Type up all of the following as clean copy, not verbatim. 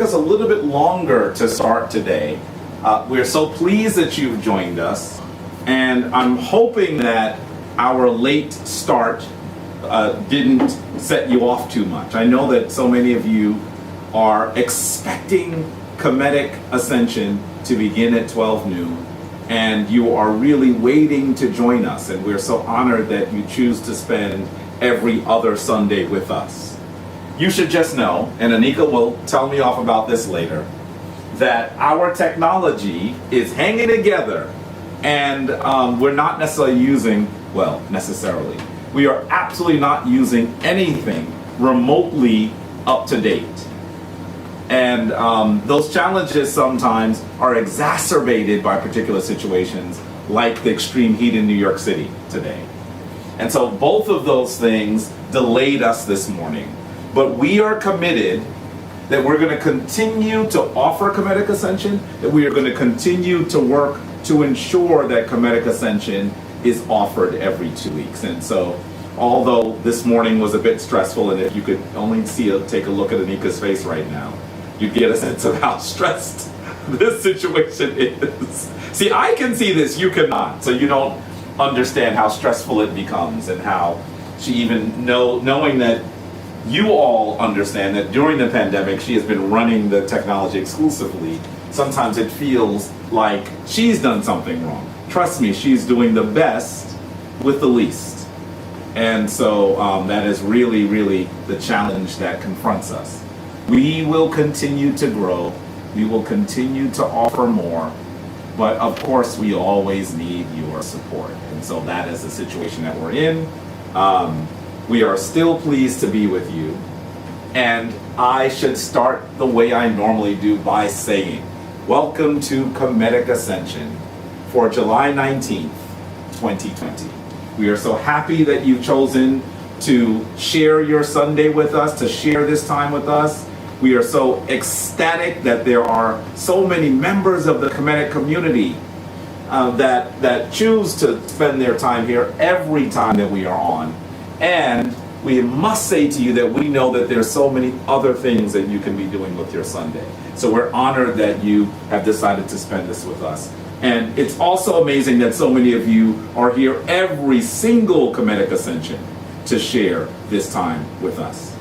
us a little bit longer to start today. We're so pleased that you've joined us, and I'm hoping that our late start didn't set you off too much. I know that so many of you are expecting Kemetic Ascension to begin at 12 noon, and you are really waiting to join us, and we're so honored that you choose to spend every other Sunday with us. You should just know, and Anika will tell me off about this later, that our technology is hanging together, and we're not necessarily using, well, necessarily, we are absolutely not using anything remotely up to date. And those challenges sometimes are exacerbated by particular situations, like the extreme heat in New York City today. And so both of those things delayed us this morning. But we are committed that we're going to continue to offer Kemetic Ascension, that we are going to continue to work to ensure that Kemetic Ascension is offered every 2 weeks. And so, although this morning was a bit stressful, and if you could only take a look at Anika's face right now, you'd get a sense of how stressed this situation is. See, I can see this, you cannot, so you don't understand how stressful it becomes, and how she even knowing that you all understand that during the pandemic she has been running the technology exclusively. Sometimes it feels like she's done something wrong. Trust me, she's doing the best with the least. And so that is really, really the challenge that confronts us. We will continue to grow. We will continue to offer more. But of course, we always need your support. And so that is the situation that we're in. We are still pleased to be with you. And I should start the way I normally do by saying, welcome to Kemetic Ascension for July 19th, 2020. We are so happy that you've chosen to share your Sunday with us, to share this time with us. We are so ecstatic that there are so many members of the Kemetic community that choose to spend their time here every time that we are on. And we must say to you that we know that there's so many other things that you can be doing with your Sunday. So we're honored that you have decided to spend this with us. And it's also amazing that so many of you are here every single Kemetic Ascension to share this time with us.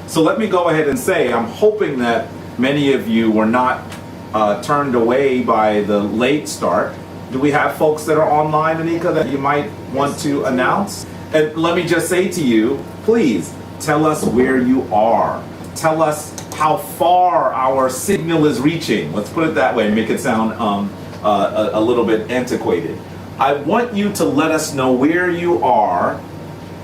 So let me go ahead and say, I'm hoping that many of you were not turned away by the late start. Do we have folks that are online, Anika, that you might want to announce? And let me just say to you, please tell us where you are. Tell us how far our signal is reaching. Let's put it that way and make it sound a little bit antiquated. I want you to let us know where you are.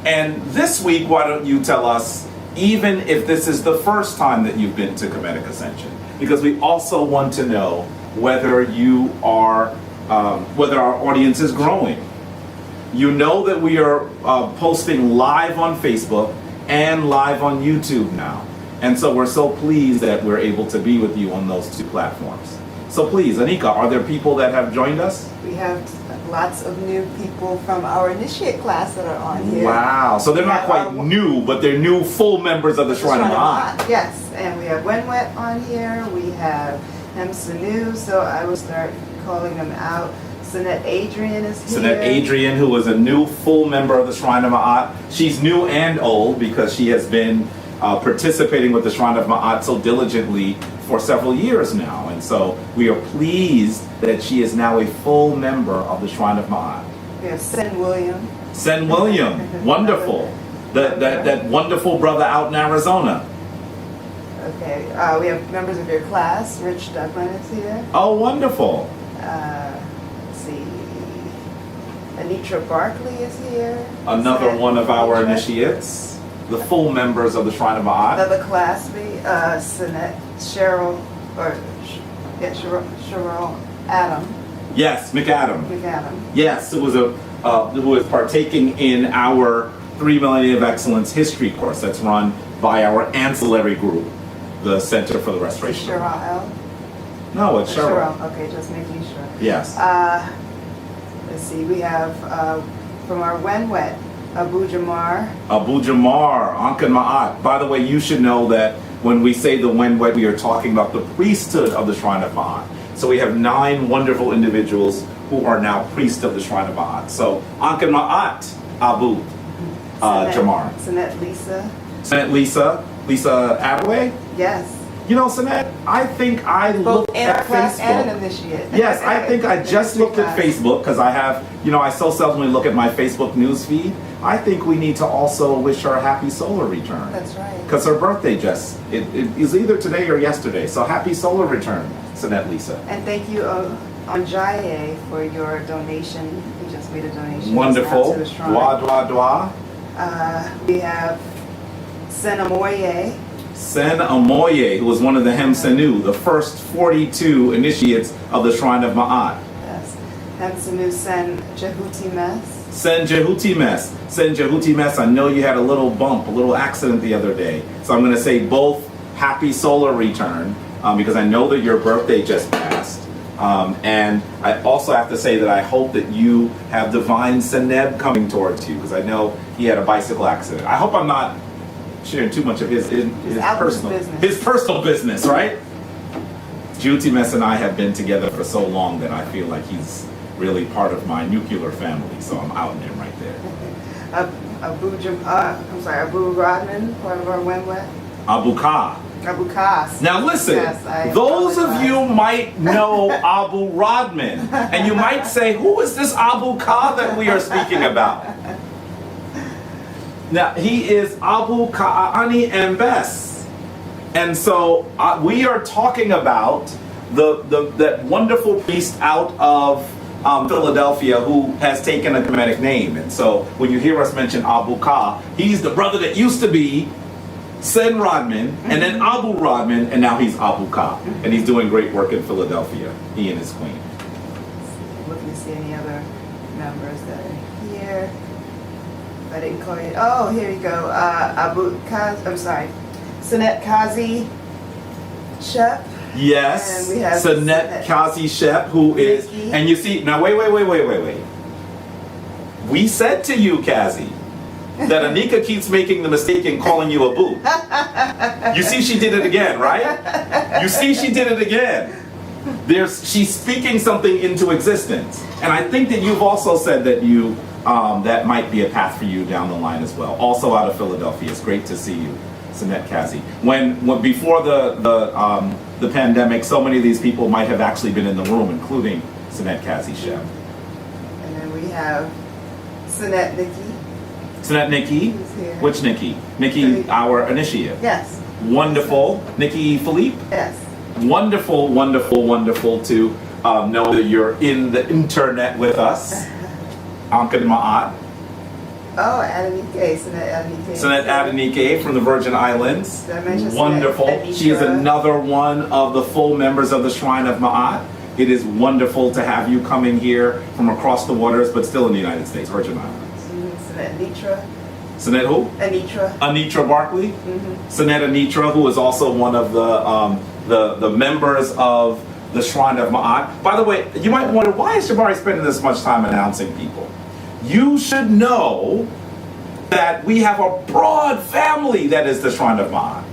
And this week, why don't you tell us, even if this is the first time that you've been to Kemetic Ascension, because we also want to know whether you are, whether our audience is growing. You know that we are posting live on Facebook and live on YouTube now. And so we're so pleased that we're able to be with you on those two platforms. So please, Anika, are there people that have joined us? We have lots of new people from our initiate class that are on here. Wow, so they're not quite new, but they're new full members of the Shrine of Ma'at. Yes, and we have RenPet on here, we have Sanu, so I will start calling them out. Sinette Adrian is here. Sinette Adrian, who was a new full member of the Shrine of Ma'at. She's new and old because she has been participating with the Shrine of Ma'at so diligently for several years now. And so we are pleased that she is now a full member of the Shrine of Ma'at. We have Sen William. Sen William, wonderful. That wonderful brother out in Arizona. Okay, we have members of your class. Rich Duckman is here. Oh, wonderful. Let's see. Anitra Barkley is here. Another one of our initiates. The full members of the Shrine of Ma'at. Another classmate, Cheryl Adam. Yes, McAdam. McAdam. Yes, it was who is partaking in our 3 Millennia of Excellence history course that's run by our ancillary group, the Center for the Restoration. Cheryl. No, it's Cheryl. Okay, just making sure. Yes. Let's see, we have from our WenWet, Abu Jamar. Abu Jamar, Ankan Ma'at. By the way, you should know that When we say the Wenwet, we are talking about the priesthood of the Shrine of Ma'at. So we have 9 wonderful individuals who are now priests of the Shrine of Ma'at. So Ankan Ma'at Abu Jamar. Sanet Lisa. Sanet Lisa Adaway? Yes. You know, Sanet, I think I Both looked at class and an Facebook. initiate. Yes, I think I just looked at Facebook because I have, you know, I so seldomly look at my Facebook news feed. I think we need to also wish her a happy solar return. That's right. Because her birthday it is either today or yesterday. So happy solar return, Sanet Lisa. And thank you, Anjaye, for your donation. You just made a donation. Wonderful. To the shrine. Dwa, dwa, dwa. We have Senamoye. Sen Amoye, who was one of the Hemsenu, the first 42 initiates of the Shrine of Ma'at. Yes. Hemsenu Sen Jehuti Mes. Sen Jehuti Mes. Sen Jehuti Mes, I know you had a little bump, a little accident the other day. So I'm going to say both happy solar return, because I know that your birthday just passed. And I also have to say that I hope that you have divine Seneb coming towards you, because I know he had a bicycle accident. I hope I'm not sharing too much of his personal business, right? Jehuti Mes and I have been together for so long that I feel like he's really part of my nuclear family, so I'm outing him right there. Abu Rodman, part of our Wenwet. Abu Ka. Abu Kas. Now listen, Yes, those of you might know Abu Rodman, and you might say, who is this Abu Ka that we are speaking about? Now, he is Abu Ka'ani Mbes. And so we are talking about that wonderful priest out of Philadelphia who has taken a Kemetic name. And so when you hear us mention Abu Ka, he's the brother that used to be Sen Rodman, and then Abu Rodman, and now he's Abu Ka. And he's doing great work in Philadelphia, he and his queen. Looking to see any other members that are here. I didn't call you. Oh, here you go. Abu Kaz, I'm sorry. Sanet Kazi Shep. Yes, And we have Sanet Kazi Shep, who is, Nikki. and you see, now wait. We said to you, Kazi, that Anika keeps making the mistake in calling you Abu. You see she did it again, right? You see she did it again. She's speaking something into existence. And I think that you've also said that you, that might be a path for you down the line as well. Also out of Philadelphia. It's great to see you, Sanet Kazi. When before the pandemic, so many of these people might have actually been in the room, including Sanet Kazi Shep. And then we have Sanet Nikki. Sanet Nikki? Who's here. Which Nikki? Nikki, our initiate. Yes. Wonderful. Nikki Philippe? Yes. Wonderful, wonderful, wonderful to know that you're in the internet with us. Ankan Ma'at. Oh, Adenike. Sanet Adenike. Sanet Adenike from the Virgin Islands. Did I mention Sanet Wonderful. Anitra? She is another one of the full members of the Shrine of Ma'at. It is wonderful to have you coming here from across the waters, but still in the United States, Virgin Islands. Sanet Anitra. Sanet who? Anitra. Anitra Barkley. Sanet Anitra, who is also one of the members of the Shrine of Ma'at. By the way, you might wonder, why is Jabari spending this much time announcing people? You should know that we have a broad family that is the Shrine of Ma'at.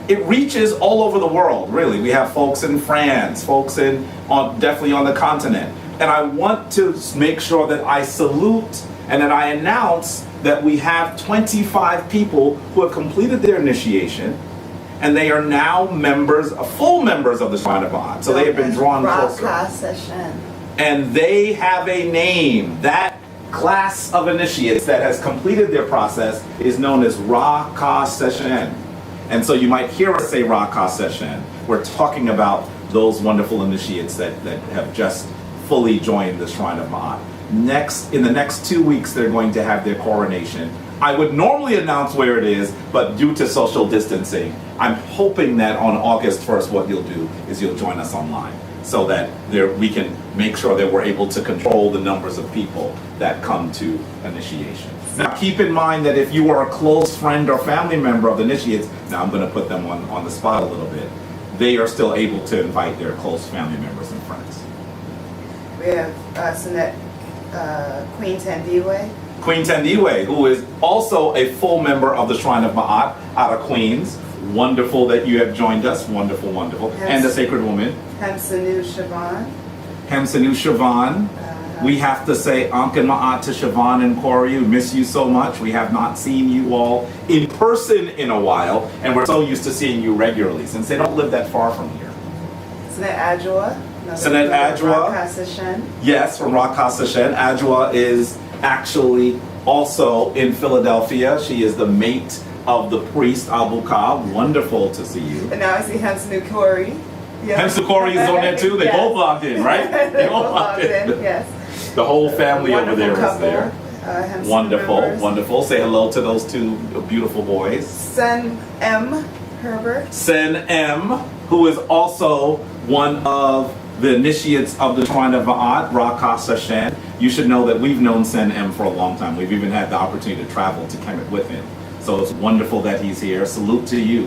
It reaches all over the world, really. We have folks in France, folks definitely on the continent. And I want to make sure that I salute and that I announce that we have 25 people who have completed their initiation, and they are now full members of the Shrine of Ma'at. So they have been drawn closer. And they have a name. That class of initiates that has completed their process is known as Ra-Ka Session. And so you might hear us say Ra-Ka Session. We're talking about those wonderful initiates that have just fully joined the Shrine of Ma'at. In the next 2 weeks, they're going to have their coronation. I would normally announce where it is, but due to social distancing, I'm hoping that on August 1st, what you'll do is you'll join us online so that we can make sure that we're able to control the numbers of people that come to initiation. Now, keep in mind that if you are a close friend or family member of the initiates, now I'm going to put them on the spot a little bit, they are still able to invite their close family members and friends. We have Sanet Queen Tandiwe. Queen Tandiwe, who is also a full member of the Shrine of Ma'at out of Queens. Wonderful that you have joined us. Wonderful, wonderful. And the sacred woman. Hemsanu Siobhan. Hemsanu Siobhan. We have to say Ankin Ma'at to Siobhan and Corey. We miss you so much. We have not seen you all in person in a while, and we're so used to seeing you regularly since they don't live that far from here. Sanet Adjoa. Sanet Adjoa. Yes, from Rak HaSashen. Adjoa is actually also in Philadelphia. She is the mate of the priest Abu Ka. Wonderful to see you. And now I see Hemsanu Corey. Hemsanu Corey is on there too. They both logged in, right? They both logged in. Yes. The whole family over there couple. is there. Wonderful, Rivers. wonderful. Say hello to those two beautiful boys. Sen M. Herbert. Sen M, who is also one of the initiates of the Shrine of Ma'at, Rak HaSashen. You should know that we've known Sen M for a long time. We've even had the opportunity to travel to Kemet with him. So it's wonderful that he's here. Salute to you,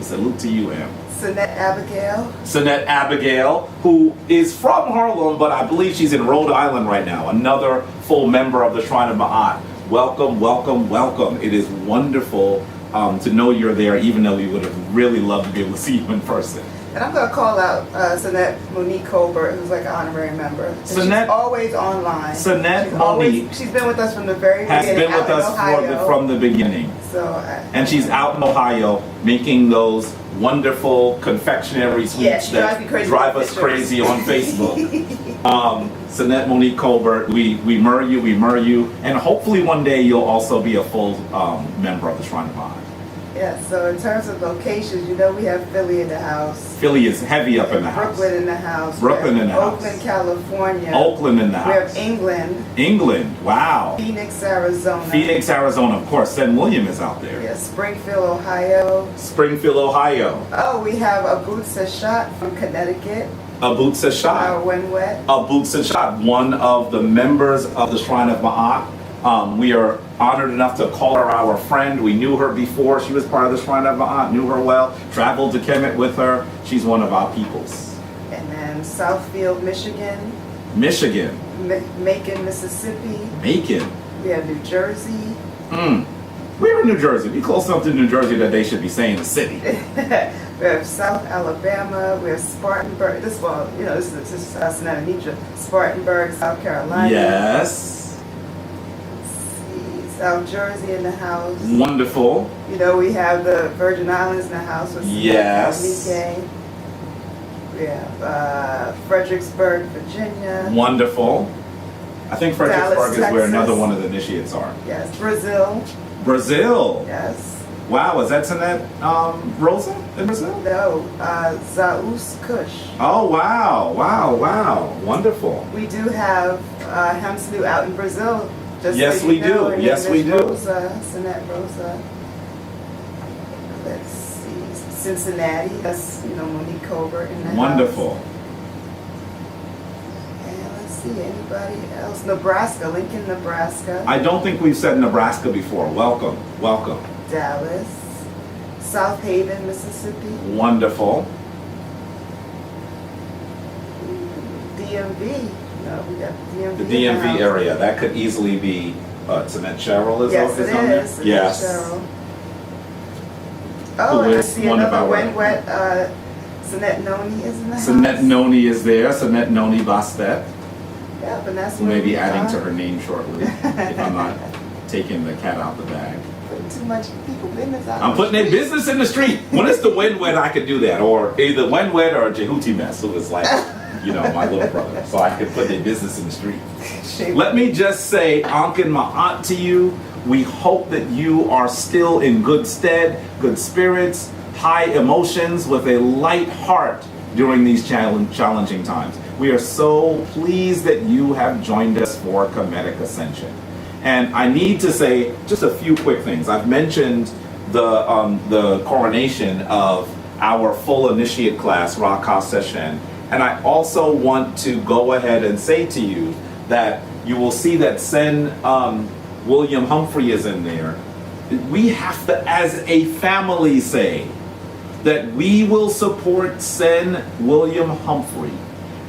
M. Sanet Abigail. Sanet Abigail, who is from Harlem, but I believe she's in Rhode Island right now. Another full member of the Shrine of Ma'at. Welcome, welcome, welcome. It is wonderful to know you're there, even though we would have really loved to be able to see you in person. And I'm going to call out Sanet Monique Colbert, who's like an honorary member. Sanet, she's always online. Sanet Monique she's been with us from the very beginning. Has been with us from the beginning. And she's out in Ohio making those wonderful confectionery sweets that drive us crazy on Facebook. Sanet Monique Colbert, we murr you, and hopefully one day you'll also be a full member of the Shrine of Ma'at. Yeah, so in terms of locations, you know we have Philly in the house. Philly is heavy up in the house. Brooklyn in the house. Brooklyn in the house. Oakland, California. Oakland in the house. We have England. England, wow. Phoenix, Arizona. Phoenix, Arizona, of course. St. William is out there. Yeah, Springfield, Ohio. Springfield, Ohio. Oh, we have Abut Seshat from Connecticut. Abut Seshat. Wenwet. Abut Seshat, one of the members of the Shrine of Ma'at. We are honored enough to call her our friend. We knew her before she was part of the Shrine of Ma'at, knew her well, traveled to Kemet with her. She's one of our peoples. And then Southfield, Michigan. Michigan. Macon, Mississippi. Macon. We have New Jersey. We're in New Jersey. We close enough to New Jersey that they should be saying the city. We have South Alabama. We have Spartanburg. This is Sanet Anitra. Spartanburg, South Carolina. Yes. South Jersey in the house. Wonderful. You know, we have the Virgin Islands in the house. With yes. We have Fredericksburg, Virginia. Wonderful. I think Fredericksburg Dallas, is where another one of the initiates are. Yes. Brazil. Brazil. Yes. Wow, is that Sanet Rosa in Brazil? No, Zaus Kush. Oh, wow, wow, wow. Wonderful. We do have Hemsanu out in Brazil. Yes, we do. Yes, we do. Sanet Rosa. Let's see. Cincinnati. That's, Monique Colbert in the Wonderful. house. And let's see, anybody else? Nebraska, Lincoln, Nebraska. I don't think we've said Nebraska before. Welcome. Welcome. Dallas. South Haven, Mississippi. Wonderful. DMV. No, we got DMV. The DMV area. That could easily be Sanet Cheryl is yes, on it there? is. Yes. Cheryl. Oh, and I see another Wenwet. Sanet Noni is in the house. Sanet Noni is there. Sanet Noni Bastet. Yeah, but that's who may be adding to her name shortly if I'm not taking the cat out the bag. Putting too much people business out. I'm putting their business in the street. When it's the Wenwet, I could do that, or either Wenwet or Jehuti Mess, who is like, my little brother, so I could put their business in the street. Let me just say, Ankin Ma'at to you. We hope that you are still in good stead, good spirits, high emotions, with a light heart during these challenging times. We are so pleased that you have joined us for Kemetic Ascension. And I need to say just a few quick things. I've mentioned the coronation of our full initiate class, Rak HaSashen. And I also want to go ahead and say to you that you will see that Sen William Humphrey is in there. We have to, as a family, say that we will support Sen William Humphrey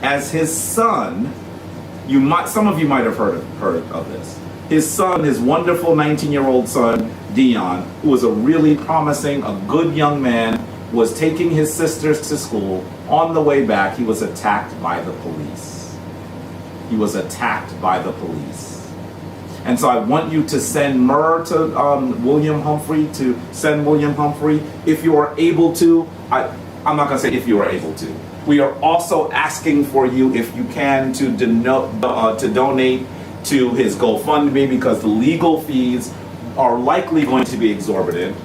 as his son. Some of you might have heard of this. His son, his wonderful 19-year-old son, Dion, who is a really promising, a good young man, was taking his sisters to school. On the way back, he was attacked by the police. He was attacked by the police. And so I want you to send myrrh to William Humphrey, to send William Humphrey if you are able to. I'm not going to say if you are able to. We are also asking for you, if you can, to donate to his GoFundMe, because the legal fees are likely going to be exorbitant.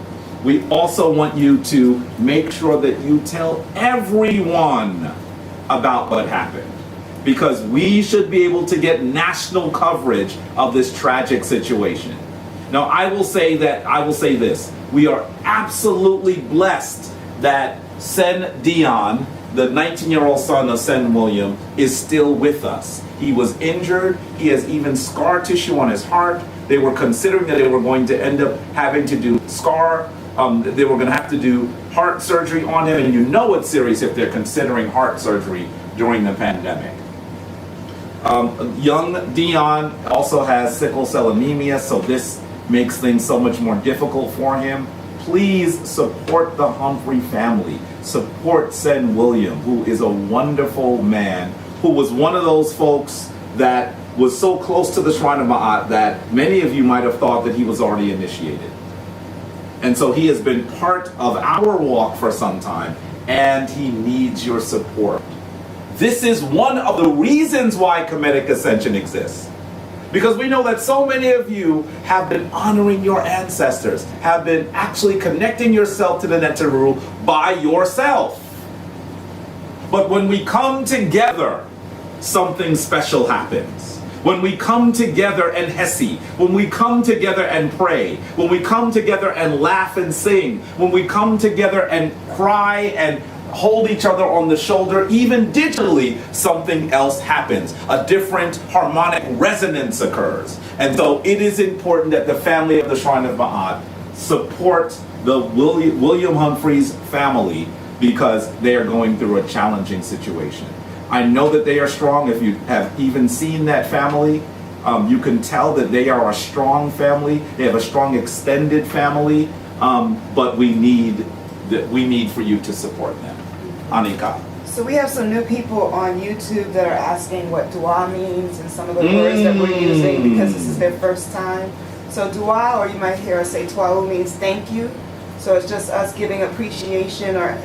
We also want you to make sure that you tell everyone about what happened, because we should be able to get national coverage of this tragic situation. Now, I will say this. We are absolutely blessed that Sen Dion, the 19-year-old son of Sen William, is still with us. He was injured. He has even scar tissue on his heart. They were considering that they were going to end up having to do they were going to have to do heart surgery on him, and you know it's serious if they're considering heart surgery during the pandemic. Young Dion also has sickle cell anemia, so this makes things so much more difficult for him. Please support the Humphrey family. Support Sen William, who is a wonderful man, who was one of those folks that was so close to the Shrine of Ma'at that many of you might have thought that he was already initiated. And so he has been part of our walk for some time, and he needs your support. This is one of the reasons why Kemetic Ascension exists. Because we know that so many of you have been honoring your ancestors, have been actually connecting yourself to the Neteru by yourself. But when we come together, something special happens. When we come together and Hessi, when we come together and pray, when we come together and laugh and sing, when we come together and cry and hold each other on the shoulder, even digitally, something else happens. A different harmonic resonance occurs. And so it is important that the family of the Shrine of Ma'at support the William Humphrey's family, because they are going through a challenging situation. I know that they are strong. If you have even seen that family, you can tell that they are a strong family. They have a strong extended family, but we need for you to support them. Anika. So we have some new people on YouTube that are asking what dua means and some of the words that we're using, because this is their first time. So dua, or you might hear us say tuau, means thank you. So it's just us giving appreciation or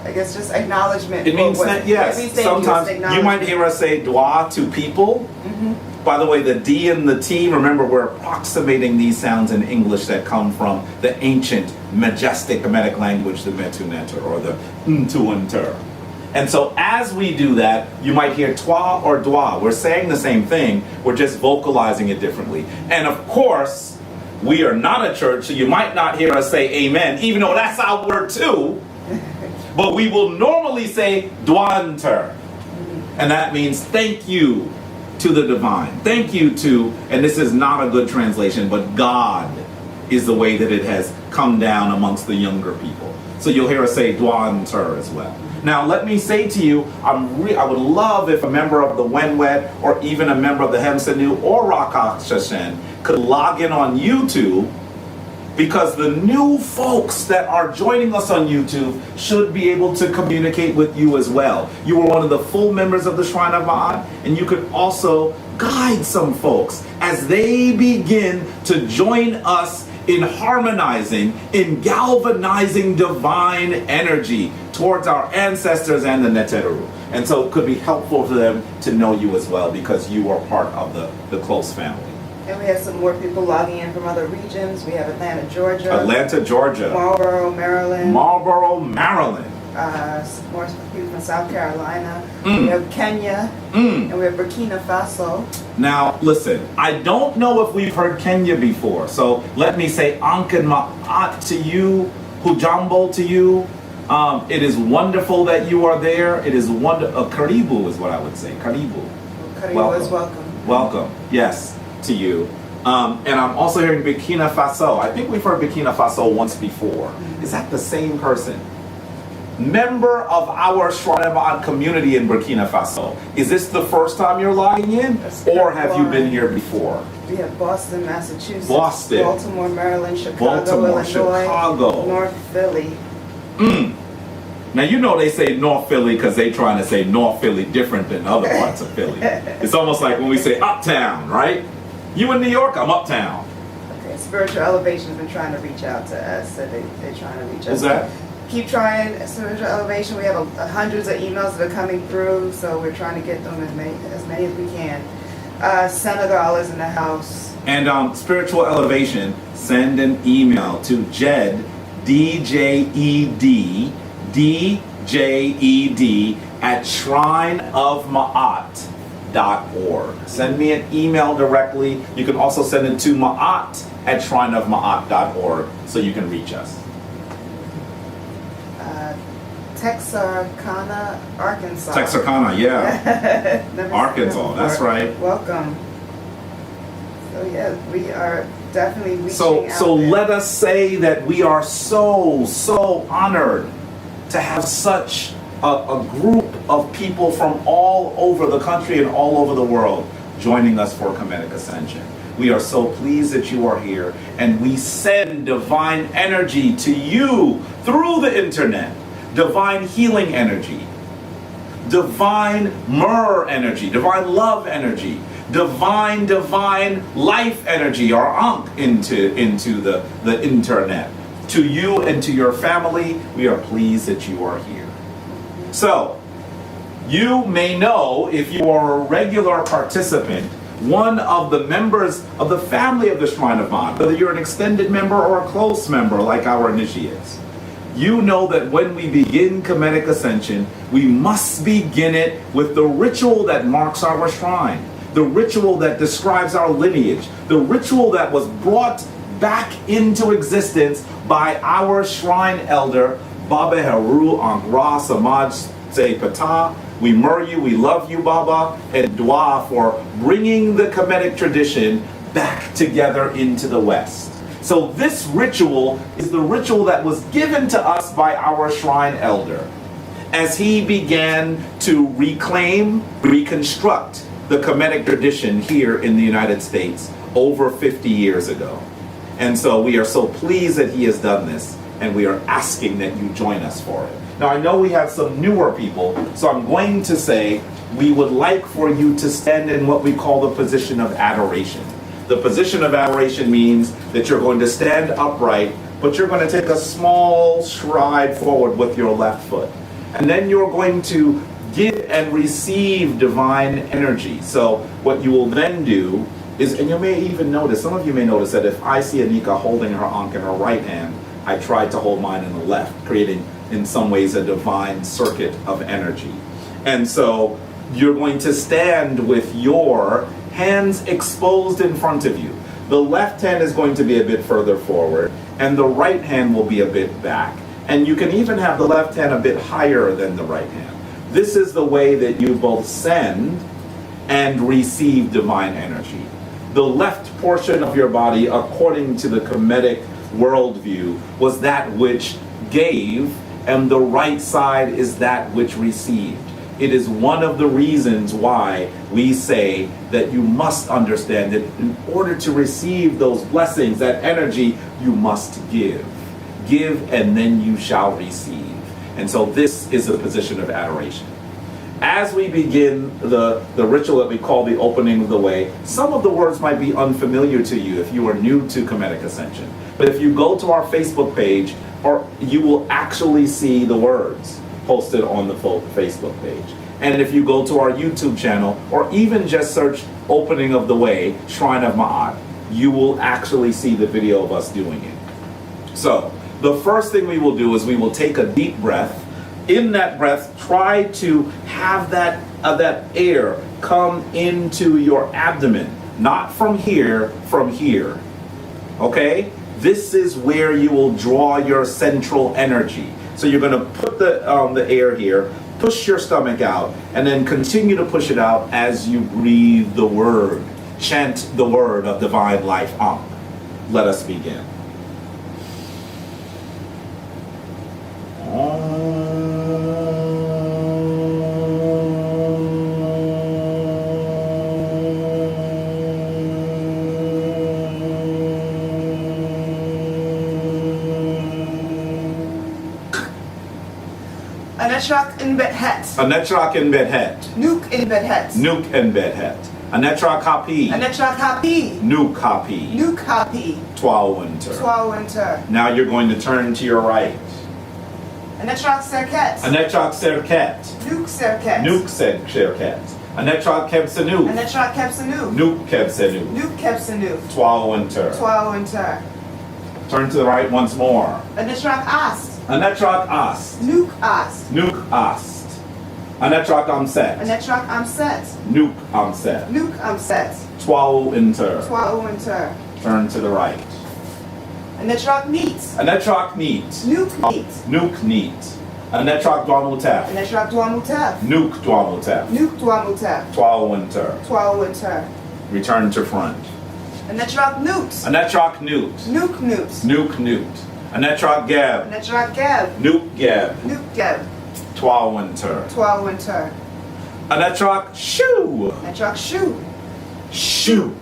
I guess just acknowledgement. It means that, yes. Sometimes you might hear us say dua to people. By the way, the D and the T, remember, we're approximating these sounds in English that come from the ancient, majestic Kemetic language, the Metuneter, or the Ntuunter. And so as we do that, you might hear twa or dua. We're saying the same thing, we're just vocalizing it differently. And of course, we are not a church, so you might not hear us say amen, even though that's our word too. But we will normally say duanter. And that means thank you to the divine. Thank you to, and this is not a good translation, but God is the way that it has come down amongst the younger people. So you'll hear us say duanter as well. Now let me say to you, I would love if a member of the Wenwet or even a member of the Hemsanu or Rakak Shashen could log in on YouTube, because the new folks that are joining us on YouTube should be able to communicate with you as well. You are one of the full members of the Shrine of Ma'at, and you could also guide some folks as they begin to join us in harmonizing, in galvanizing divine energy towards our ancestors and the Neteru. And so it could be helpful for them to know you as well, because you are part of the close family. And we have some more people logging in from other regions. We have Atlanta, Georgia. Marlboro, Maryland. More people from South Carolina. We have Kenya. And we have Burkina Faso. Now, listen, I don't know if we've heard Kenya before. So let me say Anken Ma'at to you, Hujambo to you. It is wonderful that you are there. It is wonderful. Karibu is what I would say. Karibu. Karibu is welcome. Welcome. Yes. To you. And I'm also hearing Burkina Faso. I think we've heard Burkina Faso once before. Is that the same person? member of our Shrine of Ma'at community in Burkina Faso. Is this the first time you're logging in, or have you been here before? We have Boston, Massachusetts, Boston, Baltimore, Maryland, Chicago, Illinois, North Philly. Now, you know they say North Philly because they trying to say North Philly different than other parts of Philly. It's almost like when we say uptown, right? You in New York, I'm uptown. Okay, Spiritual Elevation's been trying to reach out to us, so they're trying to reach us. What's that? Keep trying Spiritual Elevation. We have hundreds of emails that are coming through, so we're trying to get them as many as we can. Senegal is in the house. And Spiritual Elevation, send an email to Jed, DJED, DJED at shrineofma'at.org. Send me an email directly. You can also send it to Ma'at at shrineofma'at.org so you can reach us. Texarkana, Arkansas. Texarkana, yeah. Arkansas, that's right. Welcome. So yeah, we are definitely reaching out. So let us say that we are so honored to have such a group of people from all over the country and all over the world joining us for Kemetic Ascension. We are so pleased that you are here, and we send divine energy to you through the internet. Divine healing energy, divine myrrh energy, divine love energy, divine life energy, or ankh into the internet. To you and to your family, we are pleased that you are here. So, you may know, if you are a regular participant, one of the members of the family of the Shrine of Ma'at, whether you're an extended member or a close member like our initiates, you know that when we begin Kemetic Ascension, we must begin it with the ritual that marks our shrine, the ritual that describes our lineage, the ritual that was brought back into existence by our shrine elder, Baba Heru Angra Samaj Se Pata. We murr you, we love you, Baba, and dua for bringing the Kemetic tradition back together into the West. So this ritual is the ritual that was given to us by our shrine elder as he began to reclaim, reconstruct the Kemetic tradition here in the United States over 50 years ago. And so we are so pleased that he has done this, and we are asking that you join us for it. Now, I know we have some newer people, so I'm going to say we would like for you to stand in what we call the position of adoration. The position of adoration means that you're going to stand upright, but you're going to take a small stride forward with your left foot. And then you're going to give and receive divine energy. So what you will then do is, and you may even notice, some of you may notice that if I see Anika holding her ankh in her right hand, I try to hold mine in the left, creating in some ways a divine circuit of energy. And so you're going to stand with your hands exposed in front of you. The left hand is going to be a bit further forward, and the right hand will be a bit back. And you can even have the left hand a bit higher than the right hand. This is the way that you both send and receive divine energy. The left portion of your body, according to the Kemetic worldview, was that which gave, and the right side is that which received. It is one of the reasons why we say that you must understand that in order to receive those blessings, that energy, you must give. Give, and then you shall receive. And so this is a position of adoration. As we begin the ritual that we call the opening of the way, some of the words might be unfamiliar to you if you are new to Kemetic Ascension. But if you go to our Facebook page, or you will actually see the words posted on the Facebook page. And if you go to our YouTube channel, or even just search Opening of the Way, Shrine of Ma'at, you will actually see the video of us doing it. So, the first thing we will do is we will take a deep breath. In that breath, try to have that air come into your abdomen. Not from here, from here. Okay? This is where you will draw your central energy. So you're going to put the air here, push your stomach out, and then continue to push it out as you breathe the word. Chant the word of divine life. Let us begin. Om. Anetrak in bet-het. Anetrak in bet-het. Nuke in bet-het. Nuke in bet-het. Anetrak hapi. Anetrak hapi. Nuke hapi. Nuke hapi. Twa winter. Twa winter. Now you're going to turn to your right. Anetrak serket. Anetrak serket. Nuke serket. Nuke serket. Anetrak kebsanu. Anetrak kepsanu. Nuke kebsanu. Nuke kepsanu. Twa winter. Twa winter. Turn to the right once more. Anetrak ast. Anetrak ast. Nuke ast. Nuke ast. Anetrak amset. Anetrak amset. Nuke amset. Nuke amset. Twa winter. Twa winter. Turn to the right. Anetrak neat. Anetrak neat. Nuke neat. Nuke neat. Anetrak dwamutef. Anetrak dwamutef. Nuke dwamutef. Nuke dwamutef. Twa winter. Twa winter. Return to front. Anetrak newt. Anetrak newt. Nuke newt. Nuke newt. Anetrak geb. Anetrak geb. Nuke geb. Nuke geb. Twa winter. Twa winter. Anetrak shoe. Anetrak shoe. Shoe.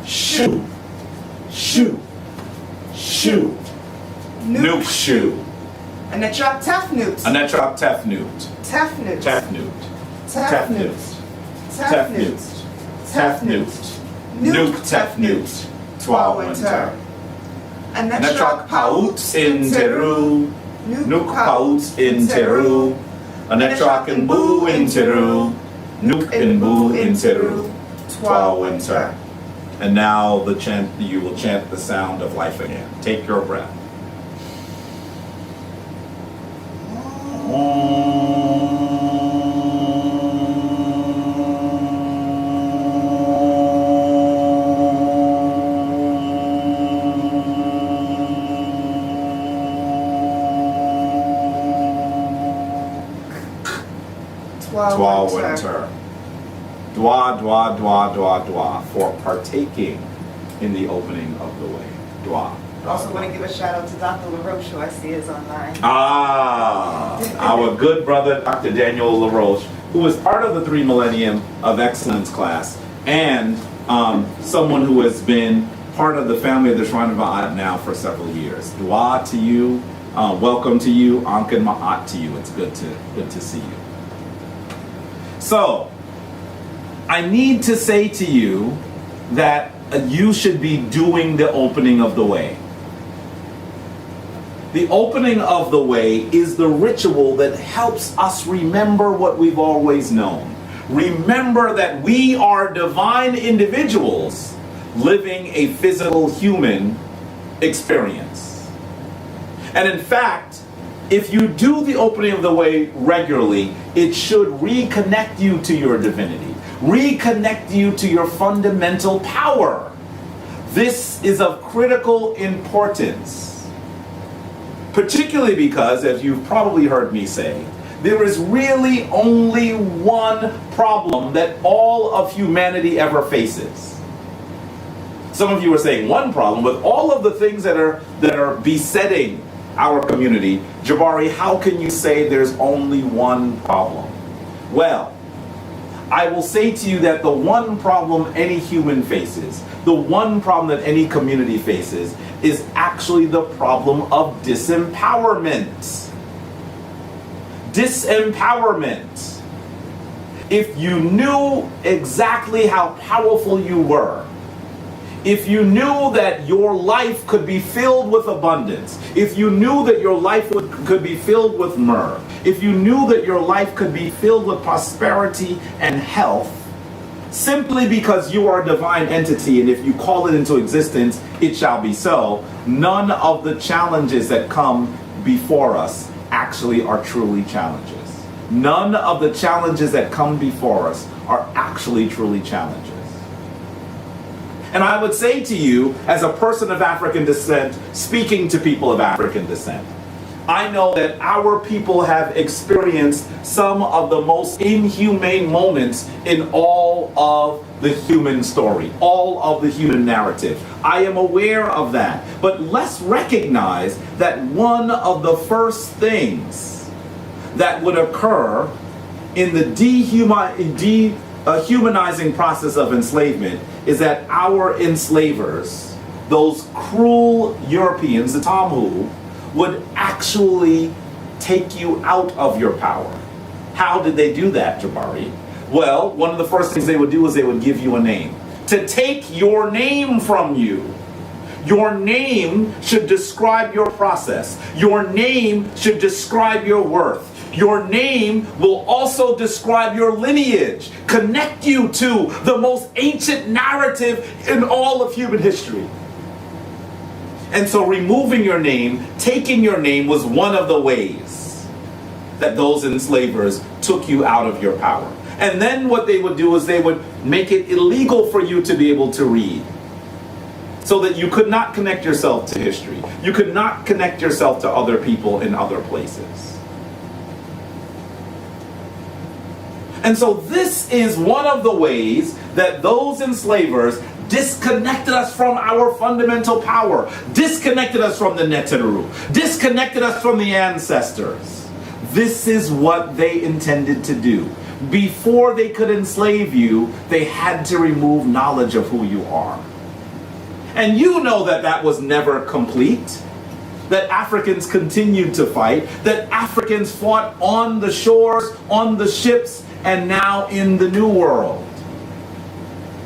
Shoe. Shoe. Shoe. Nuke shoe. Anetrak tefnut. Anetrak tefnut. Tefnut. Tefnut. Tefnut. Tefnut. Tefnut. Nuke tefnut. Twa winter. Anetrak paut in teru. Nuke paut in teru. Anetrak and boo in teru. Nuke and boo in teru. Twa winter. And now you will chant the sound of life again. Take your breath. Twa winter. Dwa, dwa, dwa, dwa, dwa, for partaking in the opening of the way. Dwa. Also want to give a shout out to Dr. LaRoche, who I see is online. Our good brother, Dr. Daniel LaRoche, who is part of the 3 Millennium of Excellence class, and someone who has been part of the family of the Shrine of Ma'at now for several years. Dua to you, welcome to you, Ankan Ma'at to you. It's good to see you. So, I need to say to you that you should be doing the opening of the way. The opening of the way is the ritual that helps us remember what we've always known. Remember that we are divine individuals living a physical human experience. And in fact, if you do the opening of the way regularly, it should reconnect you to your divinity, reconnect you to your fundamental power. This is of critical importance, particularly because, as you've probably heard me say, there is really only one problem that all of humanity ever faces. Some of you are saying one problem, but all of the things that are besetting our community, Jabari, how can you say there's only one problem? Well, I will say to you that the one problem any human faces, the one problem that any community faces, is actually the problem of disempowerment. Disempowerment. If you knew exactly how powerful you were, if you knew that your life could be filled with abundance, if you knew that your life could be filled with myrrh, if you knew that your life could be filled with prosperity and health, simply because you are a divine entity and if you call it into existence, it shall be so, none of the challenges that come before us actually are truly challenges. None of the challenges that come before us are actually truly challenges. And I would say to you, as a person of African descent, speaking to people of African descent, I know that our people have experienced some of the most inhumane moments in all of the human story, all of the human narrative. I am aware of that. But let's recognize that one of the first things that would occur in the humanizing process of enslavement is that our enslavers, those cruel Europeans, the Tamhu, would actually take you out of your power. How did they do that, Jabari? Well, one of the first things they would do is they would give you a name. To take your name from you. Your name should describe your process. Your name should describe your worth. Your name will also describe your lineage, connect you to the most ancient narrative in all of human history. And so removing your name, taking your name, was one of the ways that those enslavers took you out of your power. And then what they would do is they would make it illegal for you to be able to read, so that you could not connect yourself to history. You could not connect yourself to other people in other places. And so this is one of the ways that those enslavers disconnected us from our fundamental power, disconnected us from the Neteru, disconnected us from the ancestors. This is what they intended to do. Before they could enslave you, they had to remove knowledge of who you are. And you know that that was never complete, that Africans continued to fight, that Africans fought on the shores, on the ships, and now in the New World.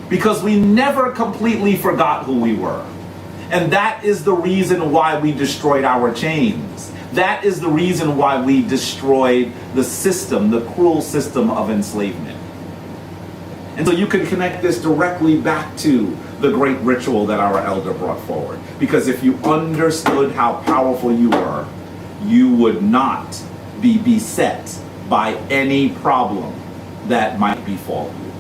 Because we never completely forgot who we were. And that is the reason why we destroyed our chains. That is the reason why we destroyed the system, the cruel system of enslavement. And so you can connect this directly back to the great ritual that our elder brought forward. Because if you understood how powerful you were, you would not be beset by any problem that might befall you.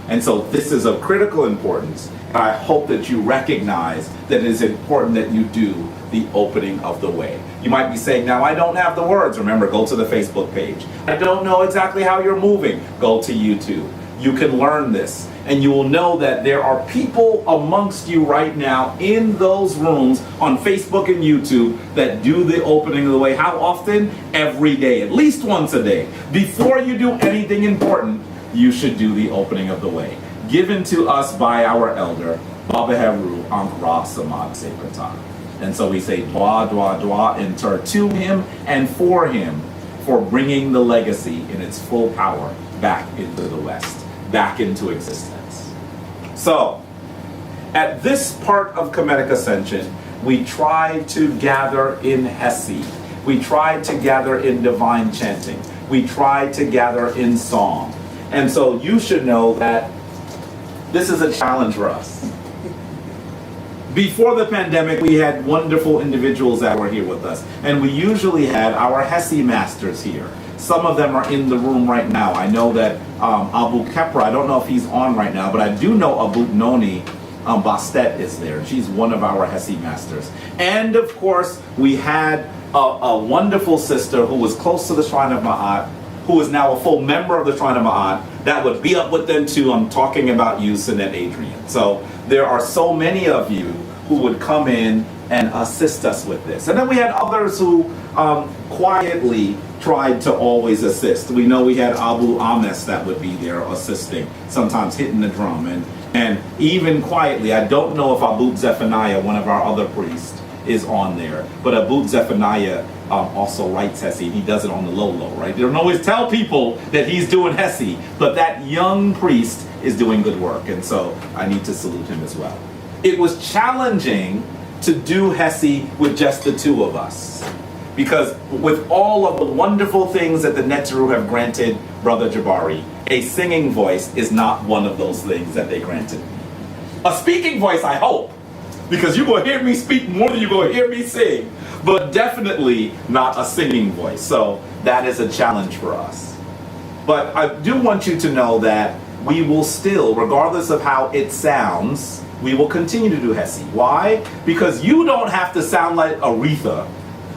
And so this is of critical importance. And I hope that you recognize that it is important that you do the opening of the way. You might be saying, now I don't have the words. Remember, go to the Facebook page. I don't know exactly how you're moving. Go to YouTube. You can learn this, and you will know that there are people amongst you right now in those rooms on Facebook and YouTube that do the opening of the way. How often? Every day, at least once a day. Before you do anything important, you should do the opening of the way, given to us by our elder, Baba Heru Ankra Samad Sekrata. And so we say dwa, dwa, dwa, enter to him and for him, for bringing the legacy in its full power back into the West, back into existence. So, at this part of Kemetic Ascension, we try to gather in Hessi. We try to gather in divine chanting. We try to gather in song. And so you should know that this is a challenge for us. Before the pandemic, we had wonderful individuals that were here with us. And we usually had our Hessi masters here. Some of them are in the room right now. I know that Abu Kepra, I don't know if he's on right now, but I do know Abu Noni Bastet is there. She's one of our Hessi masters. And of course, we had a wonderful sister who was close to the Shrine of Ma'at, who is now a full member of the Shrine of Ma'at, that would be up with them too. I'm talking about you, Sinet Adrian. So there are so many of you who would come in and assist us with this. And then we had others who quietly tried to always assist. We know we had Abu Ames that would be there assisting, sometimes hitting the drum. And even quietly, I don't know if Abu Zephaniah, one of our other priests, is on there. But Abu Zephaniah also writes Hessi. He does it on the low, right? They don't always tell people that he's doing Hessi, but that young priest is doing good work. And so I need to salute him as well. It was challenging to do Hessi with just the two of us, because with all of the wonderful things that the Neteru have granted Brother Jabari, a singing voice is not one of those things that they granted. A speaking voice, I hope, because you're going to hear me speak more than you're going to hear me sing, but definitely not a singing voice. So that is a challenge for us. But I do want you to know that we will still, regardless of how it sounds, we will continue to do Hessi. Why? Because you don't have to sound like Aretha.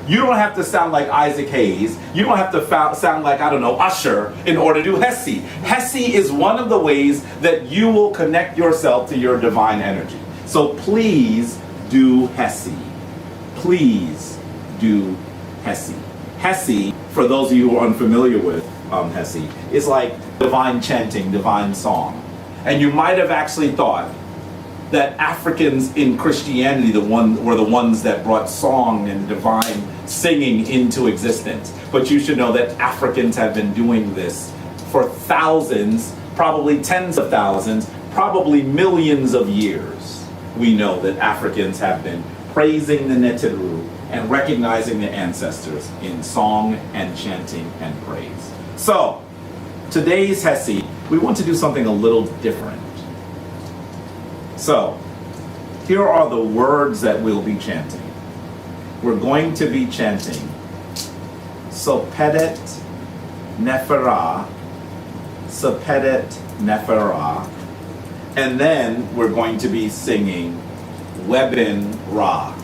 You don't have to sound like Isaac Hayes. You don't have to sound like, I don't know, Usher in order to do Hessi. Hessi is one of the ways that you will connect yourself to your divine energy. So please do Hessi. Please do Hessi. Hessi, for those of you who are unfamiliar with Hessi, is like divine chanting, divine song. And you might have actually thought that Africans in Christianity were the ones that brought song and divine singing into existence. But you should know that Africans have been doing this for thousands, probably tens of thousands, probably millions of years. We know that Africans have been praising the Neteru and recognizing the ancestors in song and chanting and praise. So, today's Hessi, we want to do something a little different. So, here are the words that we'll be chanting. We're going to be chanting Sopedet Nefera, Sopedet Nefera, and then we're going to be singing Webin Ra.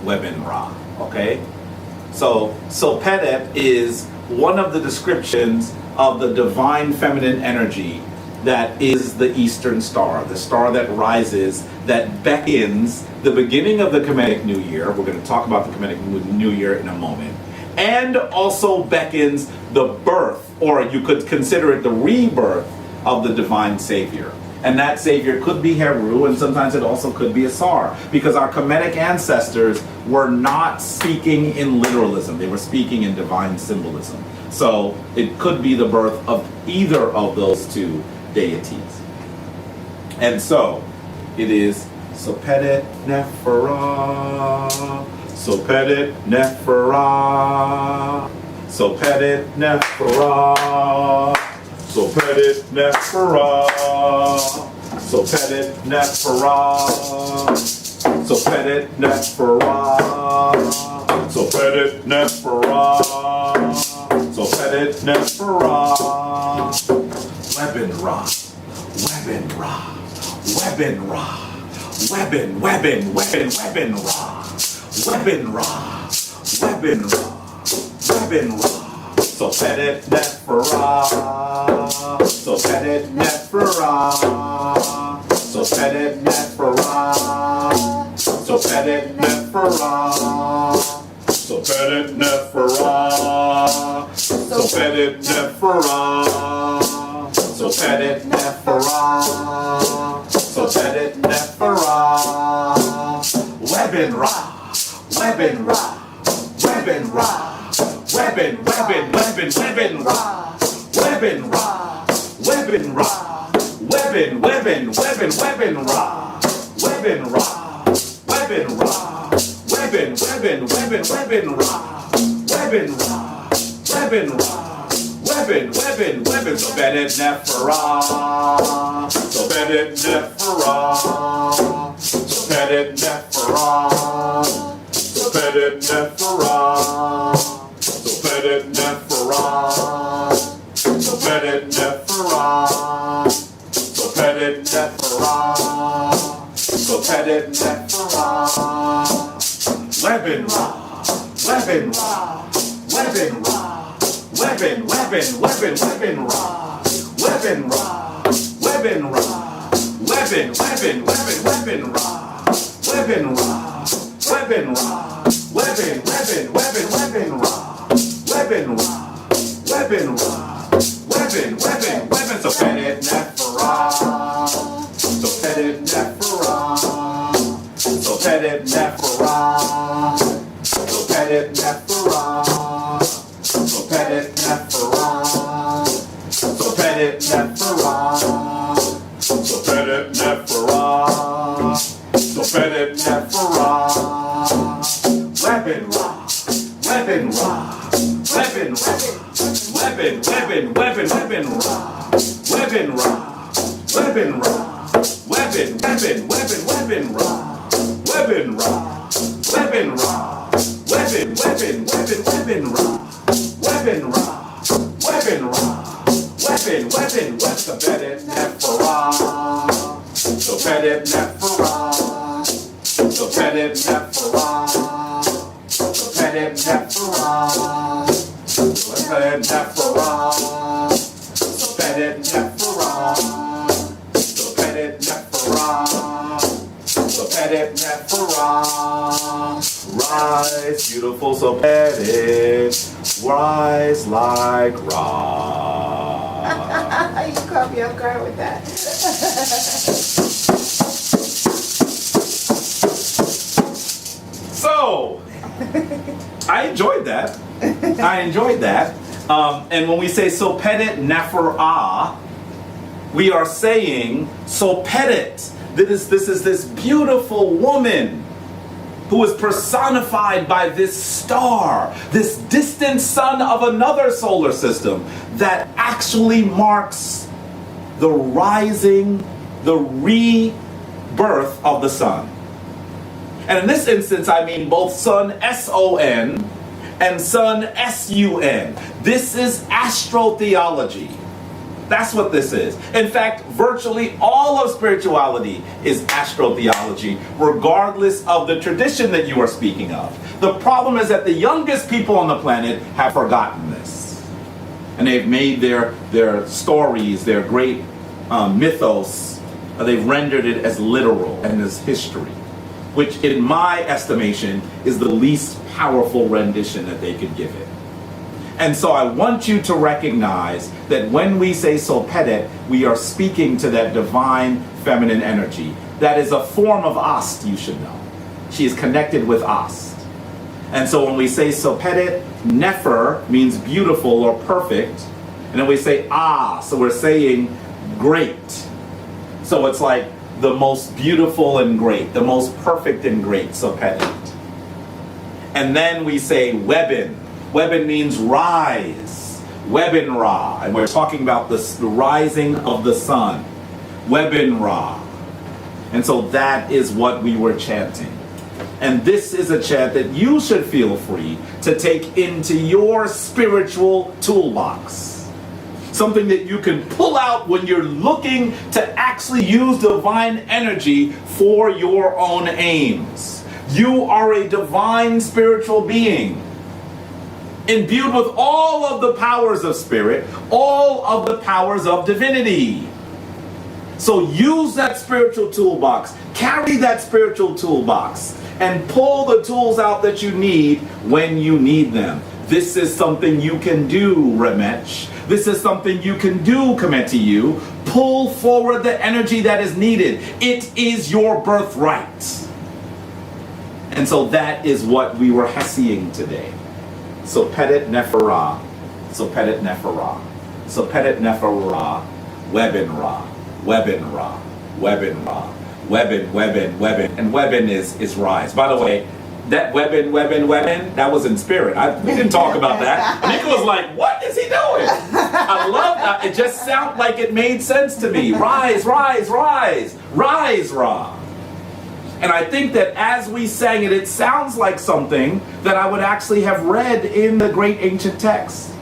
Webin Ra, okay? So Sopedet is one of the descriptions of the divine feminine energy that is the Eastern Star, the star that rises, that beckons the beginning of the Kemetic New Year. We're going to talk about the Kemetic New Year in a moment. And also beckons the birth, or you could consider it the rebirth of the divine Savior. And that Savior could be Heru, and sometimes it also could be Asar, because our Kemetic ancestors were not speaking in literalism. They were speaking in divine symbolism. So it could be the birth of either of those two deities. And so it is Sopedet Nefera, Sopedet Nefera, Sopedet Nefera, Sopedet Nefera, Sopedet Nefera, Sopedet Nefera, Sopedet Nefera, Sopedet Nefera, Webin Ra, Webin Ra, Webin Ra, Webin, Webin, Webin, Webin Ra, Webin Ra, Webin Ra, Webin Ra. Sopedet Nefera, Sopedet Nefera, Sopedet Nefera, Sopedet Nefera, Sopedet Nefera, Sopedet Nefera, Sopedet Nefera, Sopedet Nefera, Webin Ra, Webin Ra, Webin Ra, Webin, Webin, Webin, Webin Ra, Webin Ra, Webin Ra, Webin, Webin, Webin, Webin Ra, Webin Ra, Webin Ra, Webin, Webin, Webin, Webin Ra, Webin Ra, Webin Ra, Webin, Webin, Webin, Sopedet Nefera, Sopedet Nefera, Sopedet Nefera, Sopedet Nefera, Sopedet Nefera, Sopedet Nefera, Sopedet Nefera, Sopedet Nefera, Webin Ra, Webin Ra, Webin Ra, Webin, Webin, Webin, Webin Ra, Webin Ra, Webin Ra, Webin, Webin, Webin, Webin Ra, Webin Ra, Webin Ra, Webin, Webin, Webin, Webin Ra, Webin Ra, Webin Ra, Webin, Webin, Webin, Sopedet Nefera, Sopedet Nefera, Sopedet Nefera, Sopedet Nefera, Sopedet Nefera, Sopedet Nefera, Sopedet Nefera, Sopedet Nefera, Webin Ra, Webin Ra, Webin Ra, Webin, Webin, Webin, Webin Ra, Webin Ra, Webin Ra, Webin, Webin, Webin, Webin Ra, Webin Ra, Webin Ra, Webin, Webin, Webin, Webin Ra, Webin Ra, Webin Ra, Webin, Webin, Webin, Sopedet Nefera, Sopedet Nefera, Sopedet Nefera, Sopedet Nefera, Sopedet Nefera, Sopedet Nefera, Sopedet Nefera, Sopedet Nefera, rise, beautiful Sopedet, rise like Ra. You caught me off guard with that. So, I enjoyed that. I enjoyed that. And when we say Pedinephera, we are saying Pedit. This is this beautiful woman who is personified by this star, this distant sun of another solar system that actually marks the rising, the rebirth of the sun. And in this instance, I mean both sun, S-O-N, and sun, S-U-N. This is astro-theology. That's what this is. In fact, virtually all of spirituality is astro-theology, regardless of the tradition that you are speaking of. The problem is that the youngest people on the planet have forgotten this. And they've made their stories, their great mythos, they've rendered it as literal and as history, which in my estimation is the least powerful rendition that they could give it. And so I want you to recognize that when we say Pedit, we are speaking to that divine feminine energy. That is a form of Ast, you should know. She is connected with Ast. And so when we say Pedit, Nefer means beautiful or perfect. And then we say so we're saying great. So it's like the most beautiful and great, the most perfect and great, Pedit. And then we say Webin. Webin means rise, Webin Ra, and we're talking about the rising of the sun, Webin Ra. And so that is what we were chanting. And this is a chant that you should feel free to take into your spiritual toolbox. Something that you can pull out when you're looking to actually use divine energy for your own aims. You are a divine spiritual being, imbued with all of the powers of spirit, all of the powers of divinity. So use that spiritual toolbox, carry that spiritual toolbox, and pull the tools out that you need when you need them. This is something you can do, Remech. This is something you can do, Kemetic New. Pull forward the energy that is needed. It is your birthright. And so that is what we were Hessiing today. Pedinephera, Pedinephera, Pedinephera, Webin Ra, Webin Ra, Webin Ra, Webin, and Webin is rise. By the way, that Webin, that was in spirit. We didn't talk about that. Nick was like, what is he doing? I love that. It just sounded like it made sense to me. Rise, rise, rise, rise, Ra. And I think that as we sang it, it sounds like something that I would actually have read in the great ancient texts.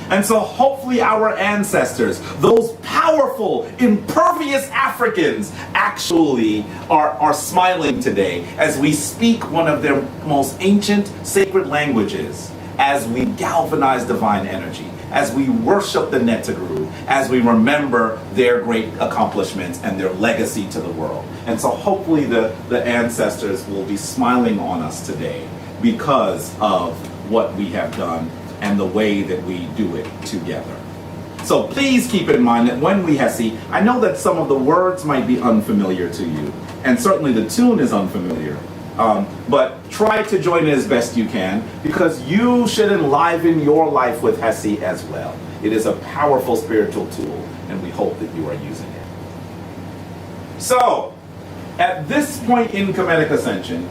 And so hopefully our ancestors, those powerful, impervious Africans, actually are smiling today as we speak one of their most ancient sacred languages, as we galvanize divine energy, as we worship the Netagru, as we remember their great accomplishments and their legacy to the world. And so hopefully the ancestors will be smiling on us today because of what we have done and the way that we do it together. So please keep in mind that when we Hessi, I know that some of the words might be unfamiliar to you, and certainly the tune is unfamiliar. But try to join it as best you can, because you should enliven your life with Hessi as well. It is a powerful spiritual tool, and we hope that you are using it. So, at this point in Kemetic Ascension,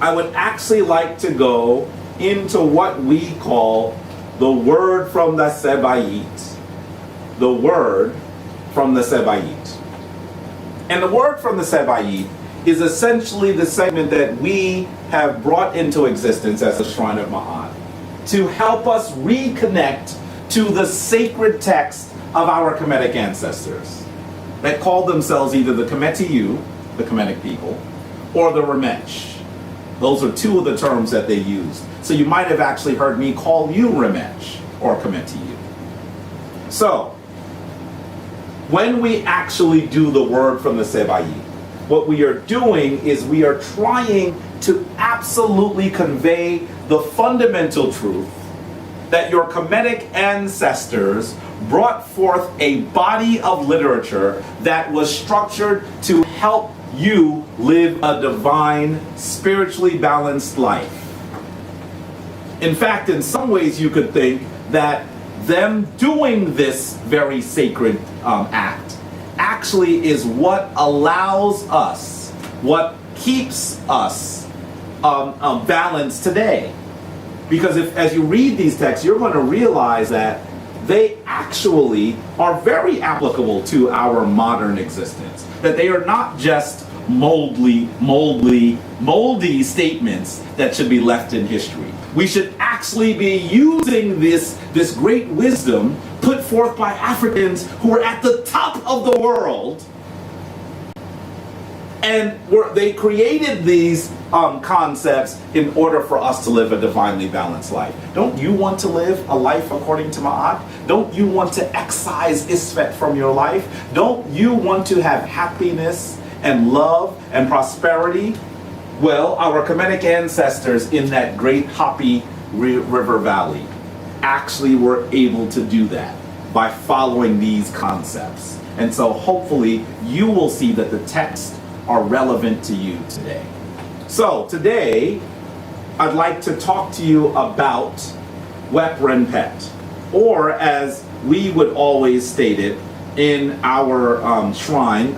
I would actually like to go into what we call the word from the Seba'it. The word from the Seba'it. And the word from the Seba'it is essentially the segment that we have brought into existence as a Shrine of Ma'at to help us reconnect to the sacred text of our Kemetic ancestors that called themselves either the Kemetic New, the Kemetic people, or the Remech. Those are two of the terms that they used. So you might have actually heard me call you Remech or Kemetic New. So, when we actually do the word from the Seba'it, what we are doing is we are trying to absolutely convey the fundamental truth that your Kemetic ancestors brought forth a body of literature that was structured to help you live a divine, spiritually balanced life. In fact, in some ways you could think that them doing this very sacred act actually is what allows us, what keeps us balanced today. Because as you read these texts, you're going to realize that they actually are very applicable to our modern existence. That they are not just moldy statements that should be left in history. We should actually be using this great wisdom put forth by Africans who are at the top of the world. And they created these concepts in order for us to live a divinely balanced life. Don't you want to live a life according to Ma'at? Don't you want to excise Isfet from your life? Don't you want to have happiness and love and prosperity? Well, our Kemetic ancestors in that great Hapi River Valley actually were able to do that by following these concepts. And so hopefully you will see that the texts are relevant to you today. So today, I'd like to talk to you about Wep RenPet, or as we would always state it in our shrine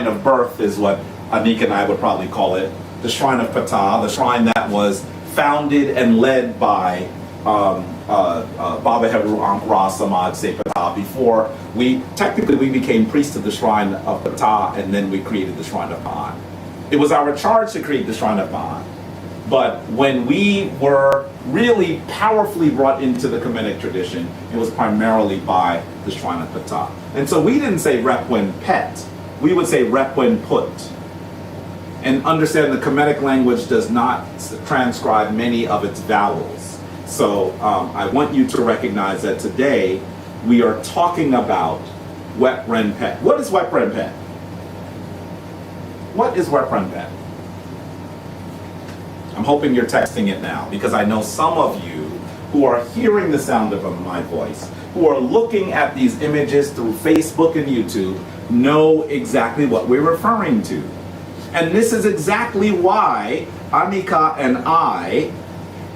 of birth is what Anika and I would probably call it, the shrine of Ptah, the shrine that was founded and led by Baba Heru Ankh Ra Samad Se Ptah before we became priests of the shrine of Ptah, and then we created the shrine of Ma'at. It was our charge to create the shrine of Ma'at. But when we were really powerfully brought into the Kemetic tradition, it was primarily by the shrine of Ptah. And so we didn't say Rep when pet, we would say Rep when put. And understand the Kemetic language does not transcribe many of its vowels. So I want you to recognize that today we are talking about Wep RenPet. What is Wep RenPet? What is Wep RenPet? I'm hoping you're texting it now, because I know some of you who are hearing the sound of my voice, who are looking at these images through Facebook and YouTube, know exactly what we're referring to. And this is exactly why Anika and I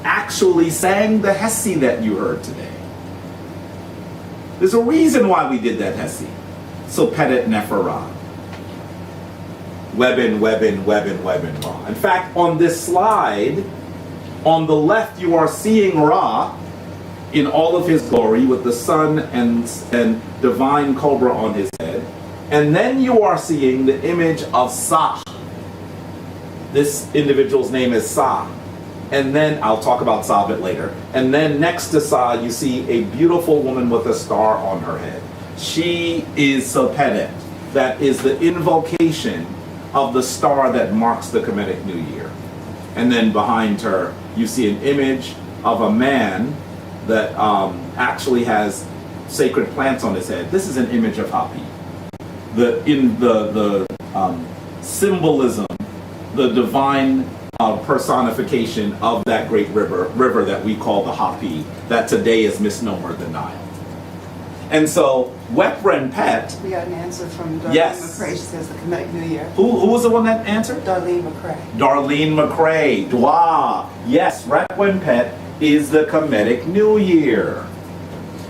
actually sang the Hessi that you heard today. There's a reason why we did that Hessi. So Pedinephera. Webin, Ra. In fact, on this slide, on the left you are seeing Ra in all of his glory with the sun and divine cobra on his head. And then you are seeing the image of Sa. This individual's name is Sa. And then, I'll talk about Sa a bit later. And then next to Sa, you see a beautiful woman with a star on her head. She is Sepedet. That is the invocation of the star that marks the Kemetic New Year. And then behind her, you see an image of a man that actually has sacred plants on his head. This is an image of Hapi. The symbolism, the divine personification of that great river that we call the Hapi, that today is misnomer the Nile. And so, Wep RenPet. We got an answer from Darlene McCrae. She says the Kemetic New Year. Who was the one that answered? Darlene McCrae. Darlene McCrae. Dwa. Yes, Wep RenPet is the Kemetic New Year.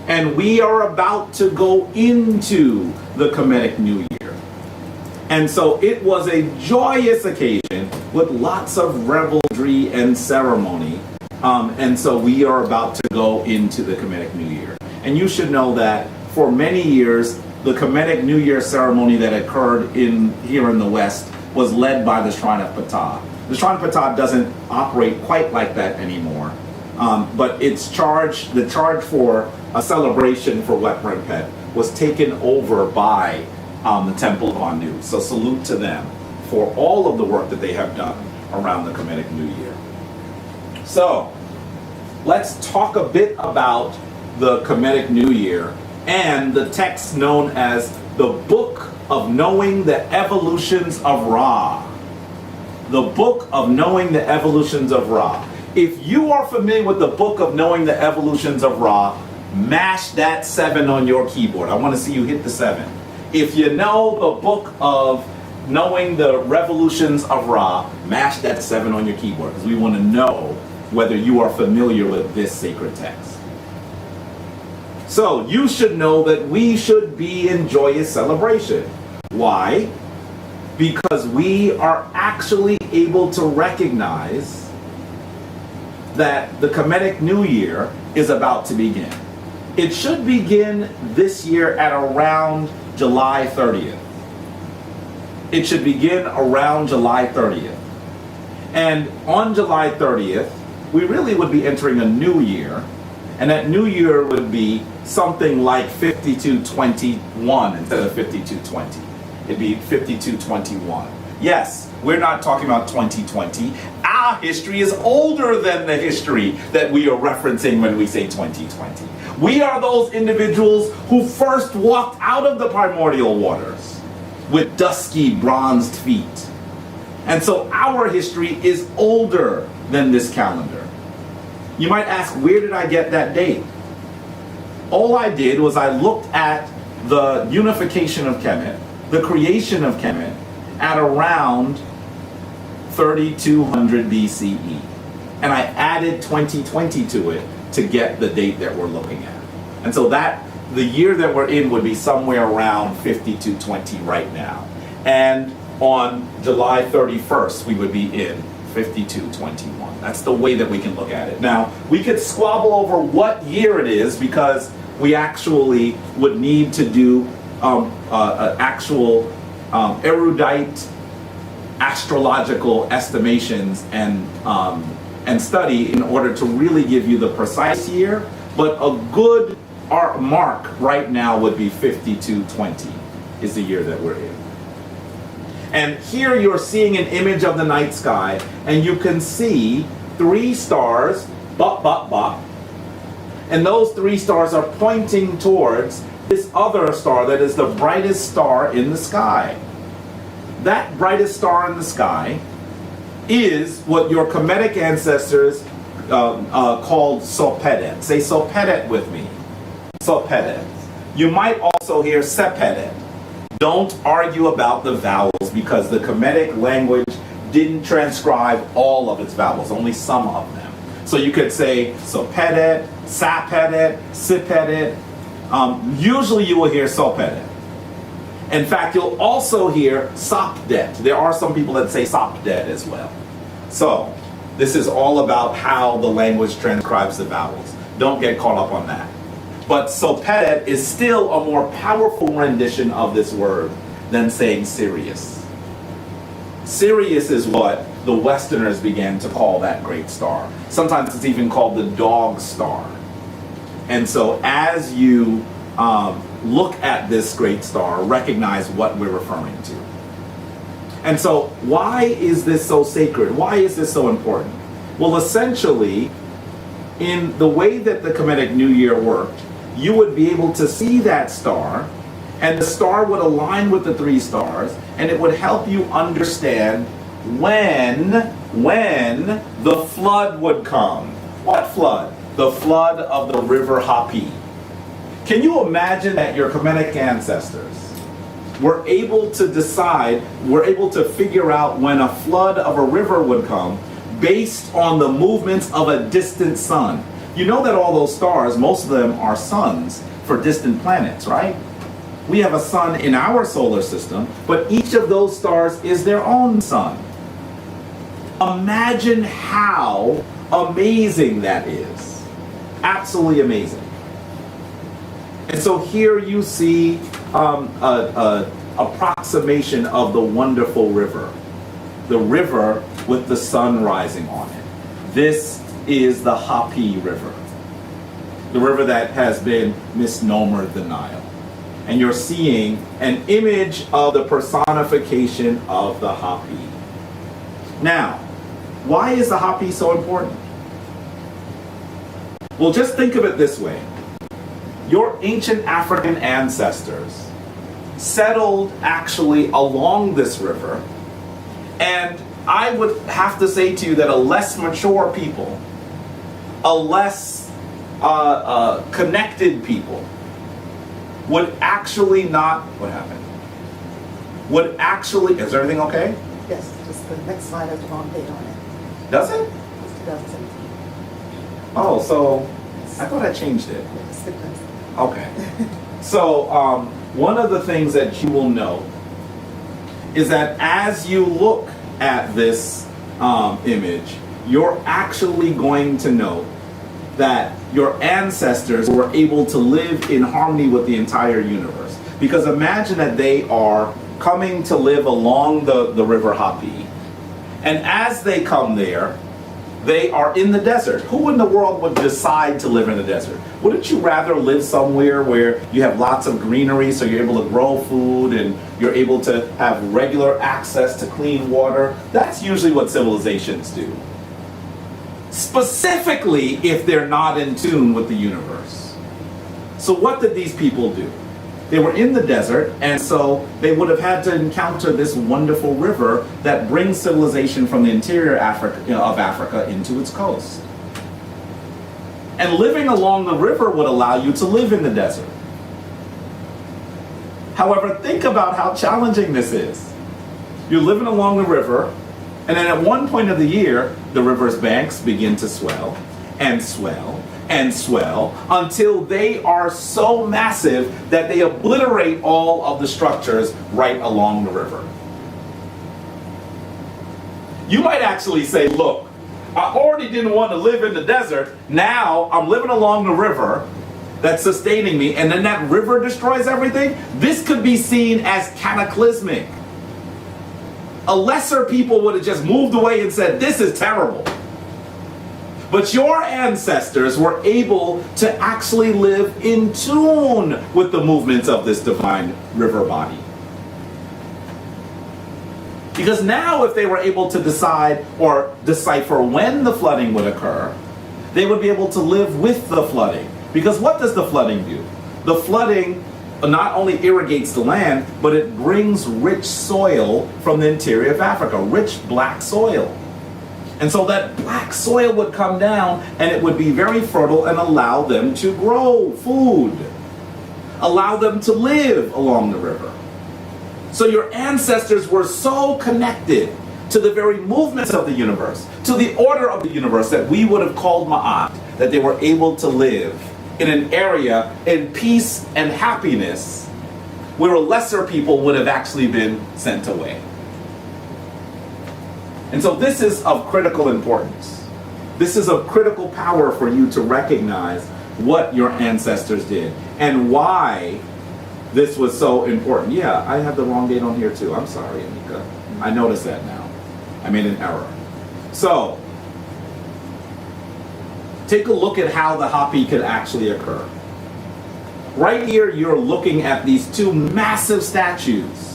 And we are about to go into the Kemetic New Year. And so it was a joyous occasion with lots of revelry and ceremony. And so we are about to go into the Kemetic New Year. And you should know that for many years, the Kemetic New Year ceremony that occurred here in the West was led by the Shrine of Ptah. The Shrine of Ptah doesn't operate quite like that anymore. But the charge for a celebration for Wep RenPet was taken over by the Temple of Anu. So salute to them for all of the work that they have done around the Kemetic New Year. So let's talk a bit about the Kemetic New Year and the text known as the Book of Knowing the Evolutions of Ra. The Book of Knowing the Evolutions of Ra. If you are familiar with the Book of Knowing the Evolutions of Ra, mash that 7 on your keyboard. I want to see you hit the 7. If you know the Book of knowing the revolutions of Ra, mash that 7 on your keyboard because we want to know whether you are familiar with this sacred text. So you should know that we should be in joyous celebration. Why? Because we are actually able to recognize that the Kemetic New Year is about to begin. It should begin this year at around July 30th. It should begin around July 30th. And on July 30th, we really would be entering a new year. And that new year would be something like 5221 instead of 5220. It'd be 5221. Yes, we're not talking about 2020. Our history is older than the history that we are referencing when we say 2020. We are those individuals who first walked out of the primordial waters with dusky bronzed feet. And so our history is older than this calendar. You might ask, where did I get that date? All I did was I looked at the unification of Kemet, the creation of Kemet, at around 3200 BCE. And I added 2020 to it to get the date that we're looking at. And so that, the year that we're in would be somewhere around 5220 right now. And on July 31st, we would be in 5221. That's the way that we can look at it. Now, we could squabble over what year it is because we actually would need to do actual erudite astrological estimations and study in order to really give you the precise year. But a good mark right now would be 5220 is the year that we're in. And here you're seeing an image of the night sky, and you can see 3 stars, and those 3 stars are pointing towards this other star that is the brightest star in the sky. That brightest star in the sky is what your Kemetic ancestors called Sopedet. Say Sopedet with me. Sopedet. You might also hear Sepedet. Don't argue about the vowels because the Kemetic language didn't transcribe all of its vowels, only some of them. So you could say Sopedet, Sapedet, Sipedet. Usually you will hear Sopedet. In fact, you'll also hear Sopdet. There are some people that say Sopdet as well. So this is all about how the language transcribes the vowels. Don't get caught up on that. But Sopedet is still a more powerful rendition of this word than saying Sirius. Sirius is what the Westerners began to call that great star. Sometimes it's even called the dog star. And so as you look at this great star, recognize what we're referring to. And so why is this so sacred? Why is this so important? Well, essentially, in the way that the Kemetic New Year worked, you would be able to see that star, and the star would align with the 3 stars, and it would help you understand when the flood would come. What flood? The flood of the river Hapi. Can you imagine that your Kemetic ancestors were able to decide, were able to figure out when a flood of a river would come based on the movements of a distant sun? You know that all those stars, most of them are suns for distant planets, right? We have a sun in our solar system, but each of those stars is their own sun. Imagine how amazing that is. Absolutely amazing. And so here you see an approximation of the wonderful river. The river with the sun rising on it. This is the Hapi River. The river that has been misnomered the Nile. And you're seeing an image of the personification of the Hapi. Now, why is the Hapi so important? Well, just think of it this way. Your ancient African ancestors settled actually along this river, and I would have to say to you that a less mature people, a less connected people would actually not, what happened? would actually, is everything okay? Yes, just the next slide has the wrong date on it. Does it? It's 2017. Oh, so I thought I changed it. It's the next. Okay. So one of the things that you will know is that as you look at this image, you're actually going to know that your ancestors were able to live in harmony with the entire universe. Because imagine that they are coming to live along the river Hapi. And as they come there, they are in the desert. Who in the world would decide to live in the desert? Wouldn't you rather live somewhere where you have lots of greenery so you're able to grow food and you're able to have regular access to clean water? That's usually what civilizations do. Specifically if they're not in tune with the universe. So what did these people do? They were in the desert, and so they would have had to encounter this wonderful river that brings civilization from the interior of Africa into its coast. And living along the river would allow you to live in the desert. However, think about how challenging this is. You're living along the river, and then at one point of the year, the river's banks begin to swell and swell and swell until they are so massive that they obliterate all of the structures right along the river. You might actually say, look, I already didn't want to live in the desert, now I'm living along the river that's sustaining me, and then that river destroys everything? This could be seen as cataclysmic. A lesser people would have just moved away and said, this is terrible. But your ancestors were able to actually live in tune with the movements of this divine river body. Because now if they were able to decide or decipher when the flooding would occur, they would be able to live with the flooding. Because what does the flooding do? The flooding not only irrigates the land, but it brings rich soil from the interior of Africa, rich black soil. And so that black soil would come down and it would be very fertile and allow them to grow food, allow them to live along the river. So your ancestors were so connected to the very movements of the universe, to the order of the universe that we would have called Ma'at, that they were able to live in an area in peace and happiness where a lesser people would have actually been sent away. And so this is of critical importance. This is of critical power for you to recognize what your ancestors did and why this was so important. Yeah, I have the wrong date on here too. I'm sorry, Anika. I noticed that now. I made an error. So, take a look at how the Hapi could actually occur. Right here, you're looking at these two massive statues.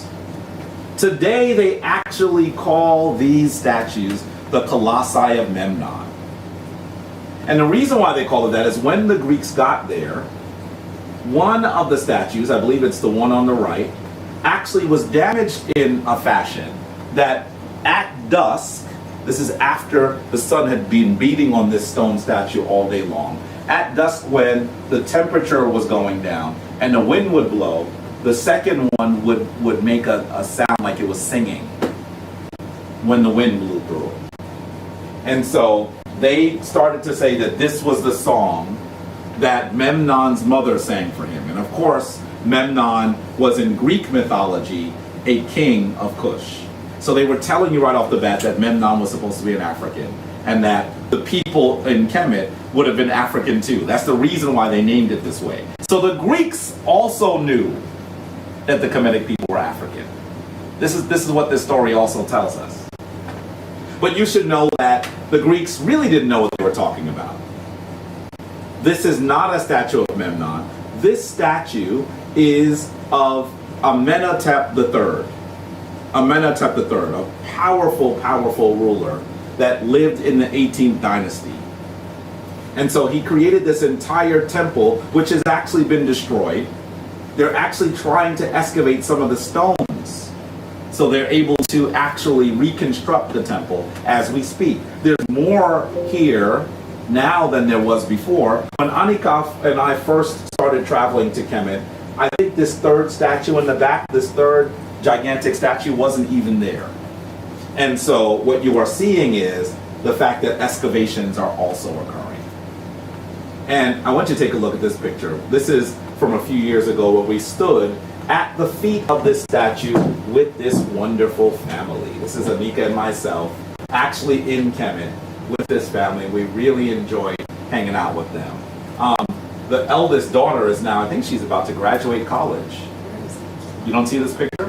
Today, they actually call these statues the Colossi of Memnon. And the reason why they call it that is when the Greeks got there, one of the statues, I believe it's the one on the right, actually was damaged in a fashion that at dusk, this is after the sun had been beating on this stone statue all day long, at dusk when the temperature was going down and the wind would blow, the second one would make a sound like it was singing when the wind blew through it. And so they started to say that this was the song that Memnon's mother sang for him. And of course, Memnon was in Greek mythology a king of Kush. So they were telling you right off the bat that Memnon was supposed to be an African and that the people in Kemet would have been African too. That's the reason why they named it this way. So the Greeks also knew that the Kemetic people were African. This is what this story also tells us. But you should know that the Greeks really didn't know what they were talking about. This is not a statue of Memnon. This statue is of Amenhotep III. Amenhotep III, a powerful, powerful ruler that lived in the 18th dynasty. And so he created this entire temple, which has actually been destroyed. They're actually trying to excavate some of the stones. So they're able to actually reconstruct the temple as we speak. There's more here now than there was before. When Anikaf and I first started traveling to Kemet, I think this third statue in the back, this third gigantic statue wasn't even there. And so what you are seeing is the fact that excavations are also occurring. And I want you to take a look at this picture. This is from a few years ago where we stood at the feet of this statue with this wonderful family. This is Anika and myself, actually in Kemet with this family. We really enjoyed hanging out with them. The eldest daughter is now, I think she's about to graduate college. You don't see this picture?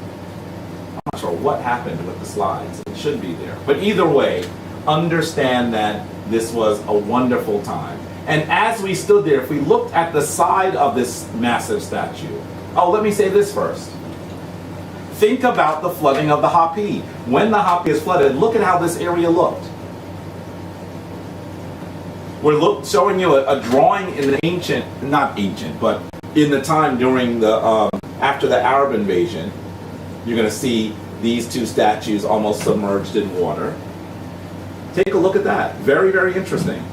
I'm not sure what happened with the slides. It should be there. But either way, understand that this was a wonderful time. And as we stood there, if we looked at the side of this massive statue, oh, let me say this first. Think about the flooding of the Hapi. When the Hapi is flooded, look at how this area looked. We're showing you a drawing in the ancient, not ancient, but in the time during the, after the Arab invasion. You're going to see these two statues almost submerged in water. Take a look at that. Very, very interesting.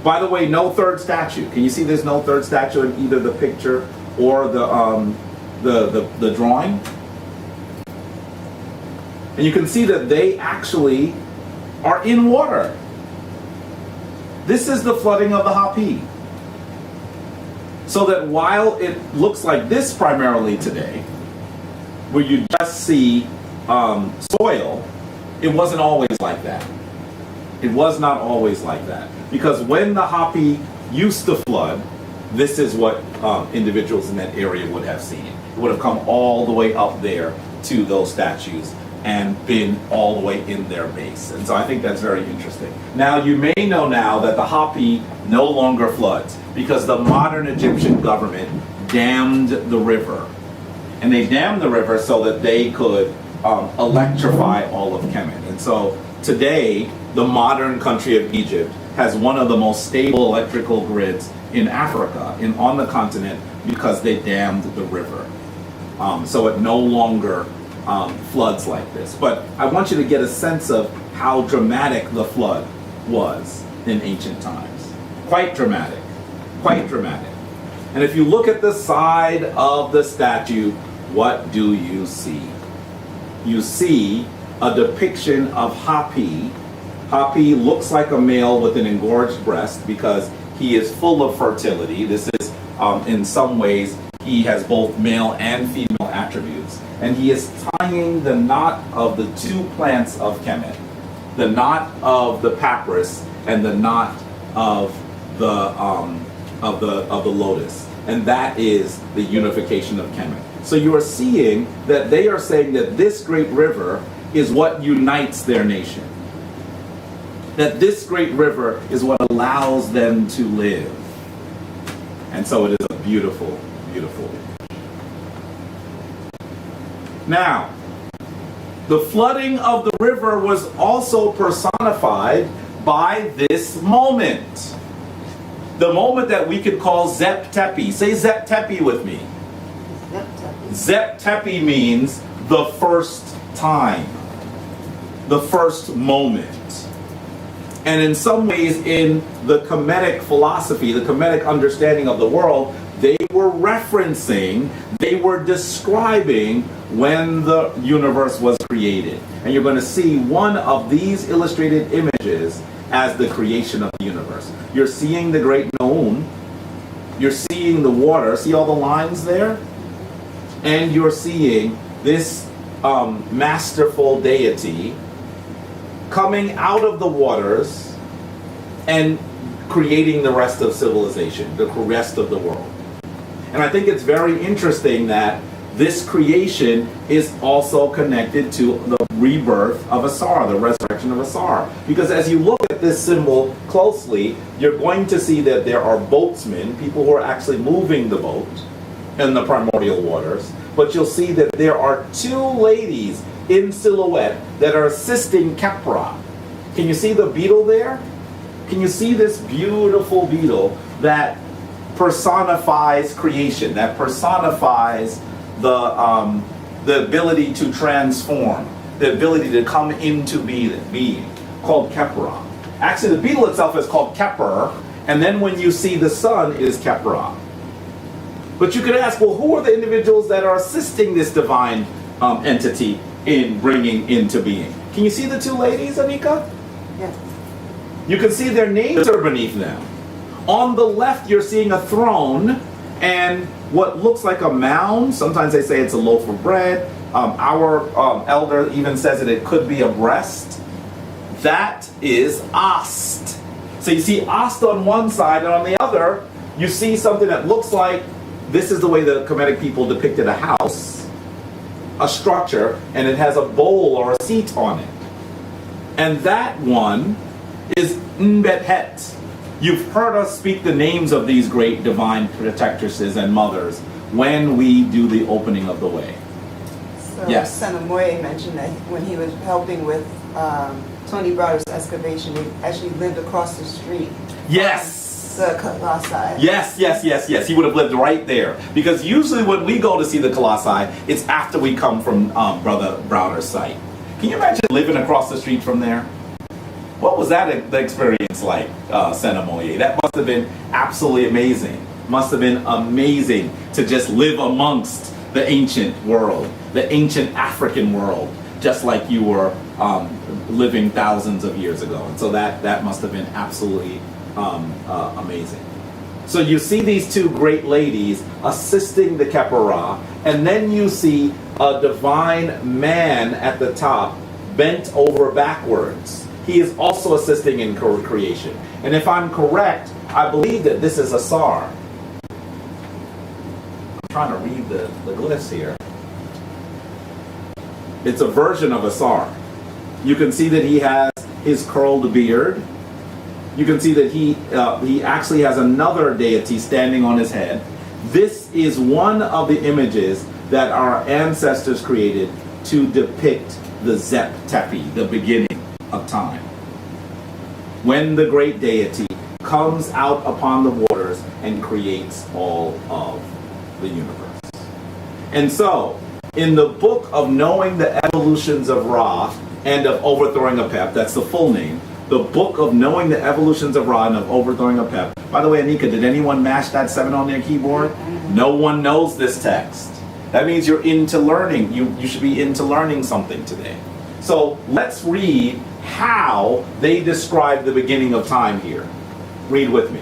By the way, no third statue. Can you see there's no third statue in either the picture or the drawing? And you can see that they actually are in water. This is the flooding of the Hapi. So that while it looks like this primarily today, where you just see soil, it wasn't always like that. It was not always like that. Because when the Hapi used to flood, this is what individuals in that area would have seen. It would have come all the way up there to those statues and been all the way in their base. And so I think that's very interesting. Now you may know now that the Hapi no longer floods because the modern Egyptian government dammed the river. And they dammed the river so that they could electrify all of Kemet. And so today, the modern country of Egypt has one of the most stable electrical grids in Africa, on the continent, because they dammed the river. So it no longer floods like this. But I want you to get a sense of how dramatic the flood was in ancient times. Quite dramatic. Quite dramatic. And if you look at the side of the statue, what do you see? You see a depiction of Hapi. Hapi looks like a male with an engorged breast because he is full of fertility. This is, in some ways, he has both male and female attributes. And he is tying the knot of the two plants of Kemet, the knot of the papyrus and the knot of the lotus. And that is the unification of Kemet. So you are seeing that they are saying that this great river is what unites their nation. That this great river is what allows them to live. And so it is a beautiful, beautiful image. Now, the flooding of the river was also personified by this moment. The moment that we could call Zep Tepi. Say Zep Tepi with me. Zep Tepi. Zep Tepi means the first time. The first moment. And in some ways, in the Kemetic philosophy, the Kemetic understanding of the world, they were referencing, they were describing when the universe was created. And you're going to see one of these illustrated images as the creation of the universe. You're seeing the great Noon. You're seeing the water. See all the lines there? And you're seeing this masterful deity coming out of the waters and creating the rest of civilization, the rest of the world. And I think it's very interesting that this creation is also connected to the rebirth of Asar, the resurrection of Asar. Because as you look at this symbol closely, you're going to see that there are boatsmen, people who are actually moving the boat in the primordial waters. But you'll see that there are two ladies in silhouette that are assisting Khepra. Can you see the beetle there? Can you see this beautiful beetle that personifies creation, that personifies the ability to transform, the ability to come into being, called Khepra. Actually, the beetle itself is called Khepr, and then when you see the sun, it is Khepra. But you could ask, well, who are the individuals that are assisting this divine entity in bringing into being. Can you see the two ladies, Anika? Yeah. You can see their names are beneath them. On the left, you're seeing a throne and what looks like a mound. Sometimes they say it's a loaf of bread. Our elder even says that it could be a breast. That is Ast. So you see Ast on one side, and on the other, you see something that looks like, this is the way the Kemetic people depicted a house, a structure, and it has a bowl or a seat on it. And that one is Nbethet. You've heard us speak the names of these great divine protectresses and mothers when we do the opening of the way. So Yes. Senamoye mentioned that when he was helping with Tony Browder's excavation, he actually lived across the street. Yes! The Colossi. Yes. He would have lived right there. Because usually when we go to see the Colossi, it's after we come from Brother Browder's site. Can you imagine living across the street from there? What was that the experience like, Senamoye? That must have been absolutely amazing. Must have been amazing to just live amongst the ancient world, the ancient African world, just like you were living thousands of years ago. And so that must have been absolutely amazing. So you see these two great ladies assisting the Kepera, and then you see a divine man at the top bent over backwards. He is also assisting in creation. And if I'm correct, I believe that this is Asar. I'm trying to read the glyphs here. It's a version of Asar. You can see that he has his curled beard. You can see that he actually has another deity standing on his head. This is one of the images that our ancestors created to depict the Zep Tepi, the beginning of time. When the great deity comes out upon the waters and creates all of the universe. And so, in the book of Knowing the Evolutions of Ra and of Overthrowing a Pep, that's the full name, the book of Knowing the Evolutions of Ra and of Overthrowing a Pep. By the way, Anika, did anyone mash that 7 on their keyboard? No one knows this text. That means you're into learning. You should be into learning something today. So let's read how they describe the beginning of time here. Read with me.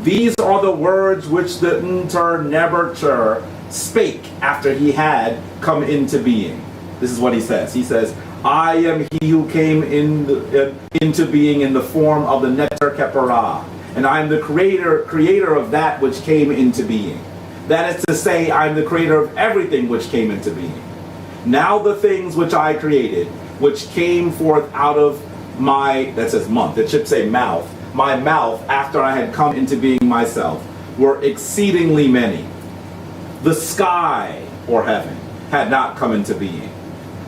These are the words which the Nebercher spake after he had come into being. This is what he says. He says, I am he who came into being in the form of the Neter Kepera, and I am the creator of that which came into being. That is to say, I am the creator of everything which came into being. Now the things which I created, which came forth out of my, that says month, it should say mouth, my mouth after I had come into being myself, were exceedingly many. The sky, or heaven, had not come into being.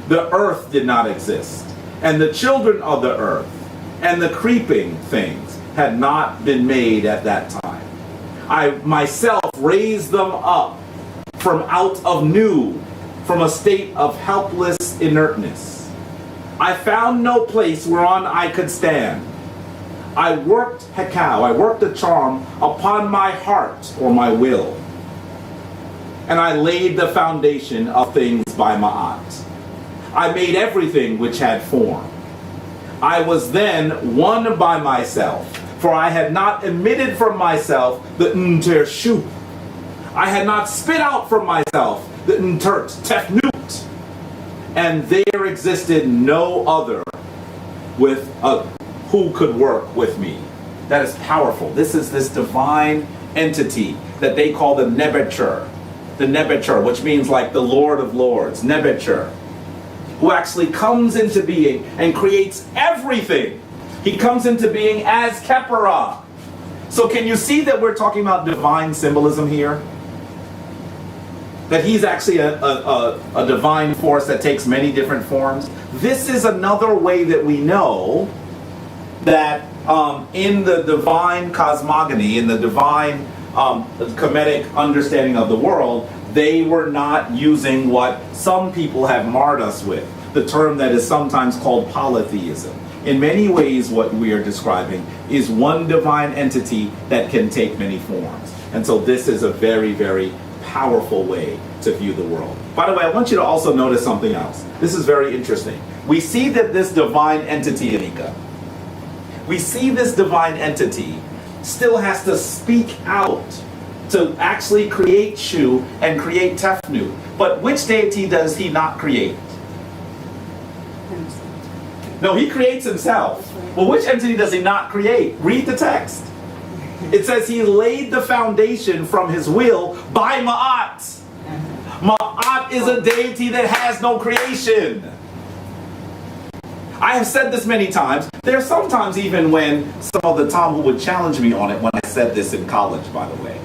The earth did not exist, and the children of the earth, and the creeping things had not been made at that time. I myself raised them up from out of new, from a state of helpless inertness. I found no place whereon I could stand. I worked Hekau, I worked a charm upon my heart or my will. And I laid the foundation of things by Ma'at. I made everything which had form. I was then one by myself, for I had not emitted from myself the Nter-Shu. I had not spit out from myself the Ntert Tefnut. And there existed no other with who could work with me. That is powerful. This is this divine entity that they call the Nebercher. The Nebercher, which means like the Lord of Lords, Nebercher, who actually comes into being and creates everything. He comes into being as Kepera. So can you see that we're talking about divine symbolism here? That he's actually a divine force that takes many different forms. This is another way that we know that in the divine cosmogony, in the divine Kemetic understanding of the world, they were not using what some people have marred us with, the term that is sometimes called polytheism. In many ways, what we are describing is one divine entity that can take many forms. And so this is a very, very powerful way to view the world. By the way, I want you to also notice something else. This is very interesting. We see that this divine entity, Anika, we see this divine entity still has to speak out to actually create Shu and create Tefnut. But which deity does he not create? No, he creates himself. Well, which entity does he not create? Read the text. It says he laid the foundation from his will by Ma'at. Ma'at is a deity that has no creation. I have said this many times. There are sometimes even when some of the Talmud would challenge me on it when I said this in college, by the way.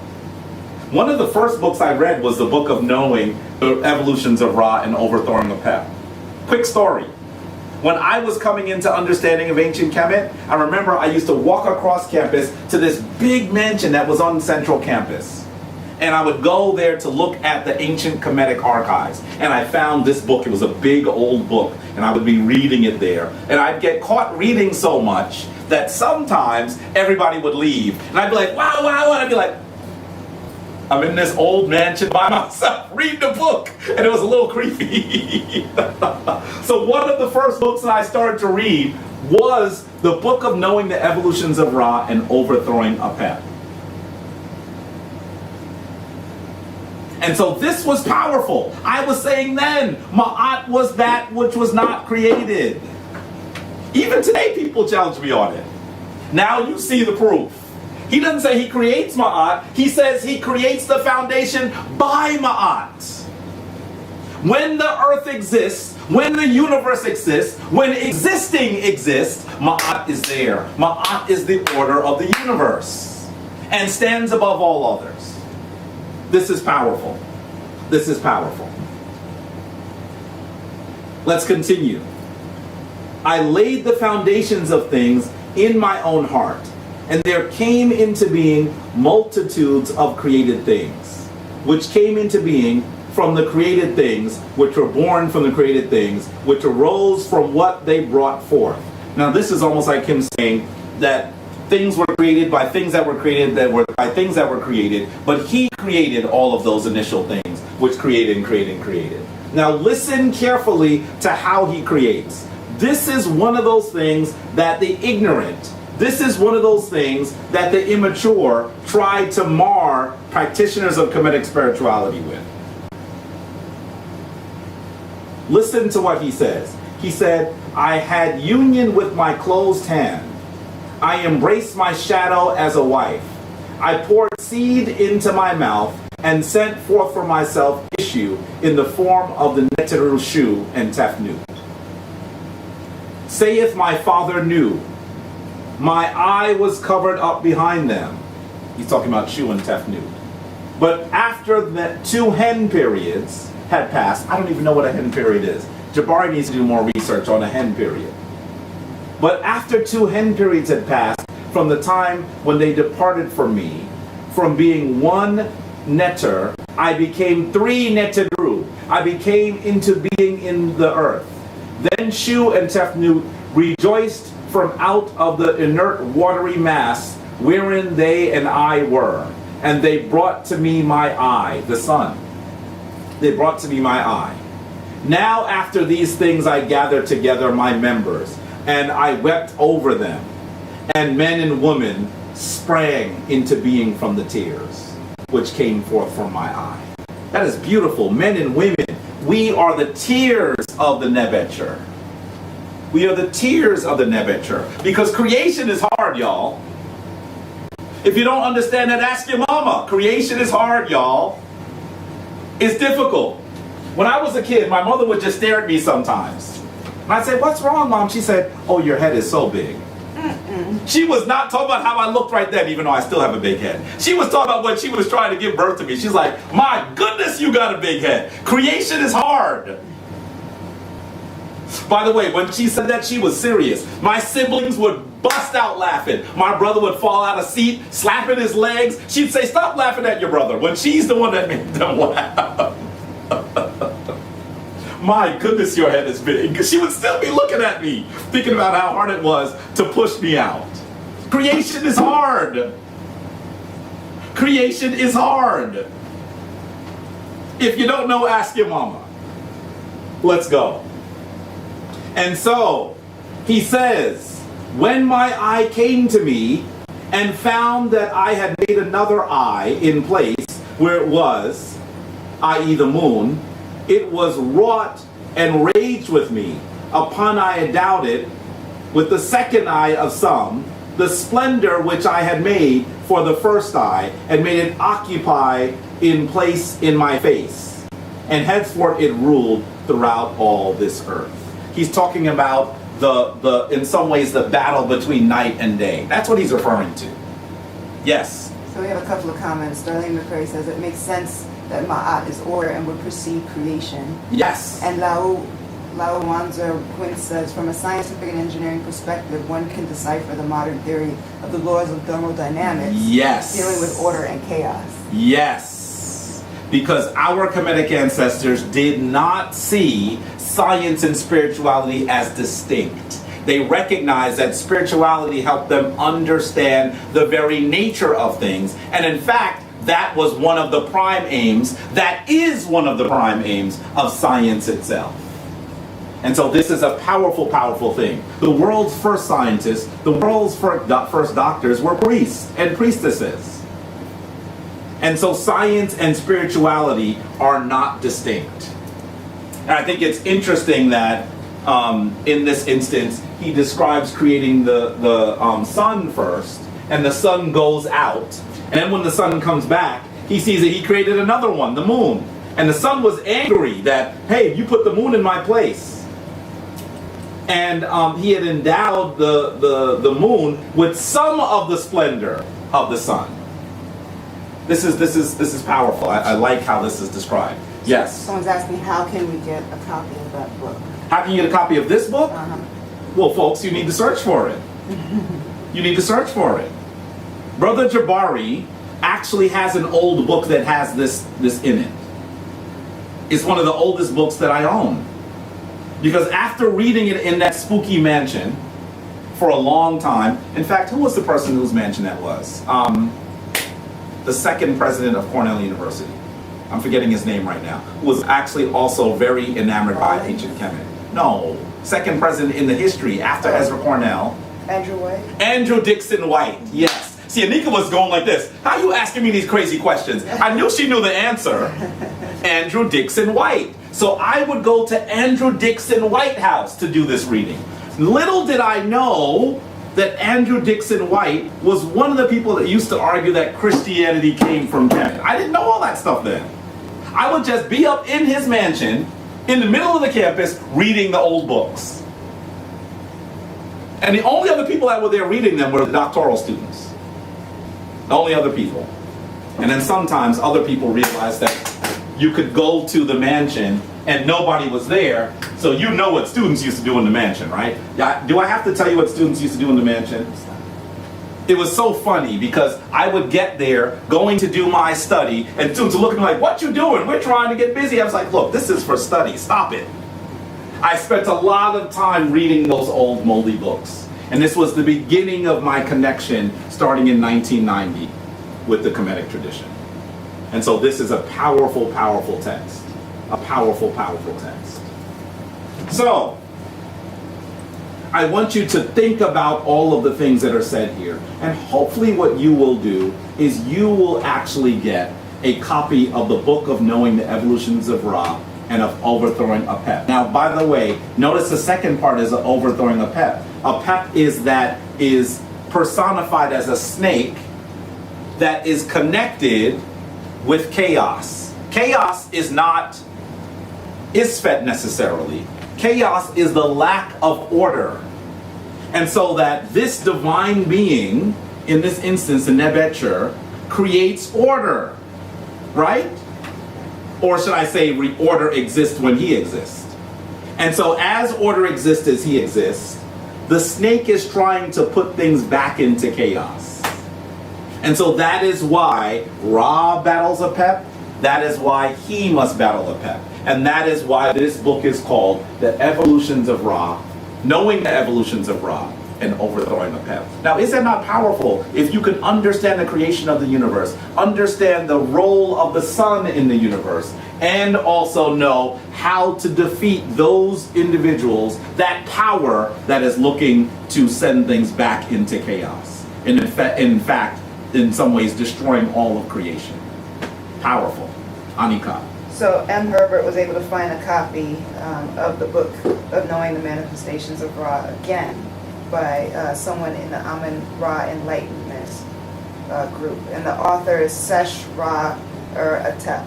One of the first books I read was the book of knowing the evolutions of Ra and overthrowing of Pep. Quick story. When I was coming into understanding of ancient Kemet, I remember I used to walk across campus to this big mansion that was on Central Campus. And I would go there to look at the ancient Kemetic archives. And I found this book. It was a big old book. And I would be reading it there. And I'd get caught reading so much that sometimes everybody would leave. And I'd be like, wow, wow, and I'd be like, I'm in this old mansion by myself reading the book. And it was a little creepy. So one of the first books that I started to read was the book of knowing the evolutions of Ra and overthrowing Apep. And so this was powerful. I was saying then, Ma'at was that which was not created. Even today people challenge me on it. Now you see the proof. He doesn't say he creates Ma'at. He says he creates the foundation by Ma'at. When the earth exists, when the universe exists, when existing exists, Ma'at is there. Ma'at is the order of the universe and stands above all others. This is powerful. This is powerful. Let's continue. I laid the foundations of things in my own heart, and there came into being multitudes of created things, which came into being from the created things, which were born from the created things, which arose from what they brought forth. Now this is almost like him saying that things were created by things that were created that were by things that were created, but he created all of those initial things, which created and created and created. Now listen carefully to how he creates. This is one of those things that the ignorant, this is one of those things that the immature try to mar practitioners of Kemetic spirituality with. Listen to what he says. He said, I had union with my closed hand. I embraced my shadow as a wife. I poured seed into my mouth and sent forth for myself issue in the form of the Neteru Shu and Tefnut. Saith my father knew, my eye was covered up behind them. He's talking about Shu and Tefnut. But after the 2 hen periods had passed, I don't even know what a hen period is. Jabari needs to do more research on a hen period. But after 2 hen periods had passed, from the time when they departed from me, from being 1 neter, I became 3 neteru. I became into being in the earth. Then Shu and Tefnut rejoiced from out of the inert watery mass wherein they and I were. And they brought to me my eye, the sun. They brought to me my eye. Now after these things I gathered together my members, and I wept over them. And men and women sprang into being from the tears, which came forth from my eye. That is beautiful. Men and women, we are the tears of the Nebetcher. We are the tears of the Nebetcher. Because creation is hard, y'all. If you don't understand that, ask your mama. Creation is hard, y'all. It's difficult. When I was a kid, my mother would just stare at me sometimes. And I'd say, what's wrong, Mom? She said, oh, your head is so big. She was not talking about how I looked right then, even though I still have a big head. She was talking about when she was trying to give birth to me. She's like, my goodness, you got a big head. Creation is hard. By the way, when she said that, she was serious. My siblings would bust out laughing. My brother would fall out of seat, slapping his legs. She'd say, stop laughing at your brother, when she's the one that made them laugh. My goodness, your head is big. She would still be looking at me, thinking about how hard it was to push me out. Creation is hard. Creation is hard. If you don't know, ask your mama. Let's go. And so, he says, when my eye came to me and found that I had made another eye in place where it was, i.e. the moon, it was wrought and raged with me, upon I had doubted, with the second eye of some, the splendor which I had made for the first eye, and made it occupy in place in my face. And henceforth it ruled throughout all this earth. He's talking about the in some ways the battle between night and day. That's what he's referring to. Yes. So we have a couple of comments. Darlene McCray says it makes sense that Ma'at is order and would precede creation. Yes. And Lau Wanzer Quinn says, from a scientific and engineering perspective, one can decipher the modern theory of the laws of thermodynamics. Yes. Dealing with order and chaos. Yes. Because our Kemetic ancestors did not see science and spirituality as distinct. They recognized that spirituality helped them understand the very nature of things. And in fact, that was one of the prime aims, that is one of the prime aims of science itself. And so this is a powerful, powerful thing. The world's first scientists, the world's first doctors were priests and priestesses. And so science and spirituality are not distinct. And I think it's interesting that in this instance, he describes creating the sun first, and the sun goes out. And then when the sun comes back, he sees that he created another one, the moon. And the sun was angry that, hey, you put the moon in my place. And he had endowed the moon with some of the splendor of the sun. This is powerful. I like how this is described. Yes. Someone's asking, how can we get a copy of that book? How can you get a copy of this book? Well, folks, you need to search for it. You need to search for it. Brother Jabari actually has an old book that has this in it. It's one of the oldest books that I own. Because after reading it in that spooky mansion for a long time, in fact, who was the person whose mansion that was? The second president of Cornell University. I'm forgetting his name right now. Who was actually also very enamored by ancient Kemet. No, second president in the history after Ezra Cornell. Andrew White? Andrew Dixon White, yes. See, Anika was going like this. How are you asking me these crazy questions? I knew she knew the answer. Andrew Dixon White. So I would go to Andrew Dixon White house to do this reading. Little did I know that Andrew Dixon White was one of the people that used to argue that Christianity came from Kemet. I didn't know all that stuff then. I would just be up in his mansion, in the middle of the campus, reading the old books. And the only other people that were there reading them were the doctoral students. The only other people. And then sometimes other people realized that you could go to the mansion and nobody was there, so you know what students used to do in the mansion, right? Do I have to tell you what students used to do in the mansion? It was so funny because I would get there going to do my study and students would look at me like, what you doing? We're trying to get busy. I was like, look, this is for study, stop it. I spent a lot of time reading those old moldy books. And this was the beginning of my connection starting in 1990 with the Kemetic tradition. And so this is a powerful, powerful text. A powerful, powerful text. So, I want you to think about all of the things that are said here. And hopefully what you will do is you will actually get a copy of the Book of Knowing the Evolutions of Ra and of Overthrowing Apep. Now, by the way, notice the second part is Overthrowing Apep. Apep is personified as a snake that is connected with chaos. Chaos is not Isfet necessarily. Chaos is the lack of order. And so that this divine being, in this instance, the Nebetcher, creates order, right? Or should I say, order exists when he exists. And so as order exists as he exists, the snake is trying to put things back into chaos. And so that is why Ra battles Apep. That is why he must battle Apep. And that is why this book is called The Evolutions of Ra, Knowing the Evolutions of Ra, and overthrowing the path. Now, is that not powerful? If you can understand the creation of the universe, understand the role of the sun in the universe, and also know how to defeat those individuals, that power that is looking to send things back into chaos. And in fact, in some ways, destroying all of creation. Powerful. Anika. So M. Herbert was able to find a copy of the book of Knowing the Manifestations of Ra again by someone in the Amun-Ra Enlightenment group. And the author is Sesh Ra Atep.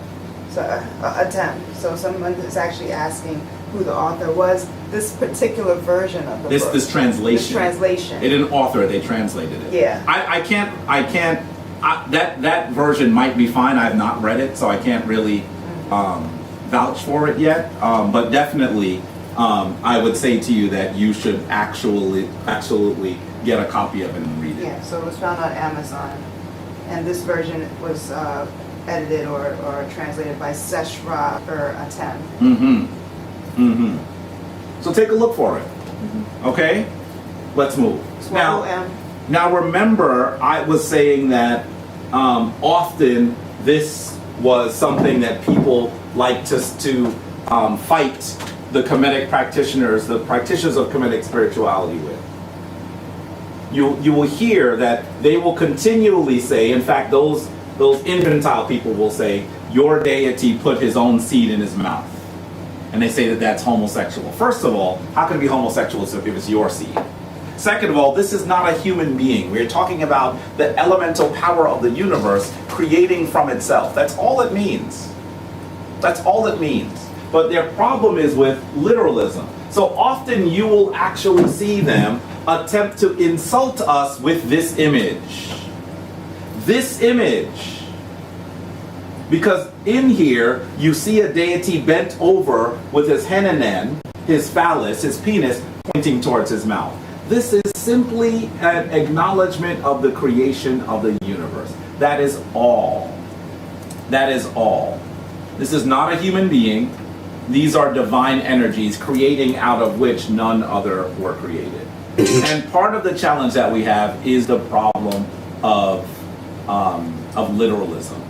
So, Atem. So someone is actually asking who the author was. This particular version of the book. This translation. This translation. They didn't author it, they translated it. Yeah. That version might be fine. I have not read it, so I can't really vouch for it yet. But definitely, I would say to you that you should absolutely get a copy of it and read it. Yeah, so it was found on Amazon. And this version was edited or translated by Seshra Atem. So take a look for it. Okay? Let's move. Now remember, I was saying that often this was something that people like to fight the Kemetic practitioners, the practitioners of Kemetic spirituality with. You will hear that they will continually say, in fact, those infantile people will say, your deity put his own seed in his mouth. And they say that that's homosexual. First of all, how can it be homosexual if it's your seed? Second of all, this is not a human being. We're talking about the elemental power of the universe creating from itself. That's all it means. That's all it means. But their problem is with literalism. So often you will actually see them attempt to insult us with this image. This image. Because in here, you see a deity bent over with his henanen, his phallus, his penis, pointing towards his mouth. This is simply an acknowledgement of the creation of the universe. That is all. That is all. This is not a human being. These are divine energies creating out of which none other were created. And part of the challenge that we have is the problem of literalism.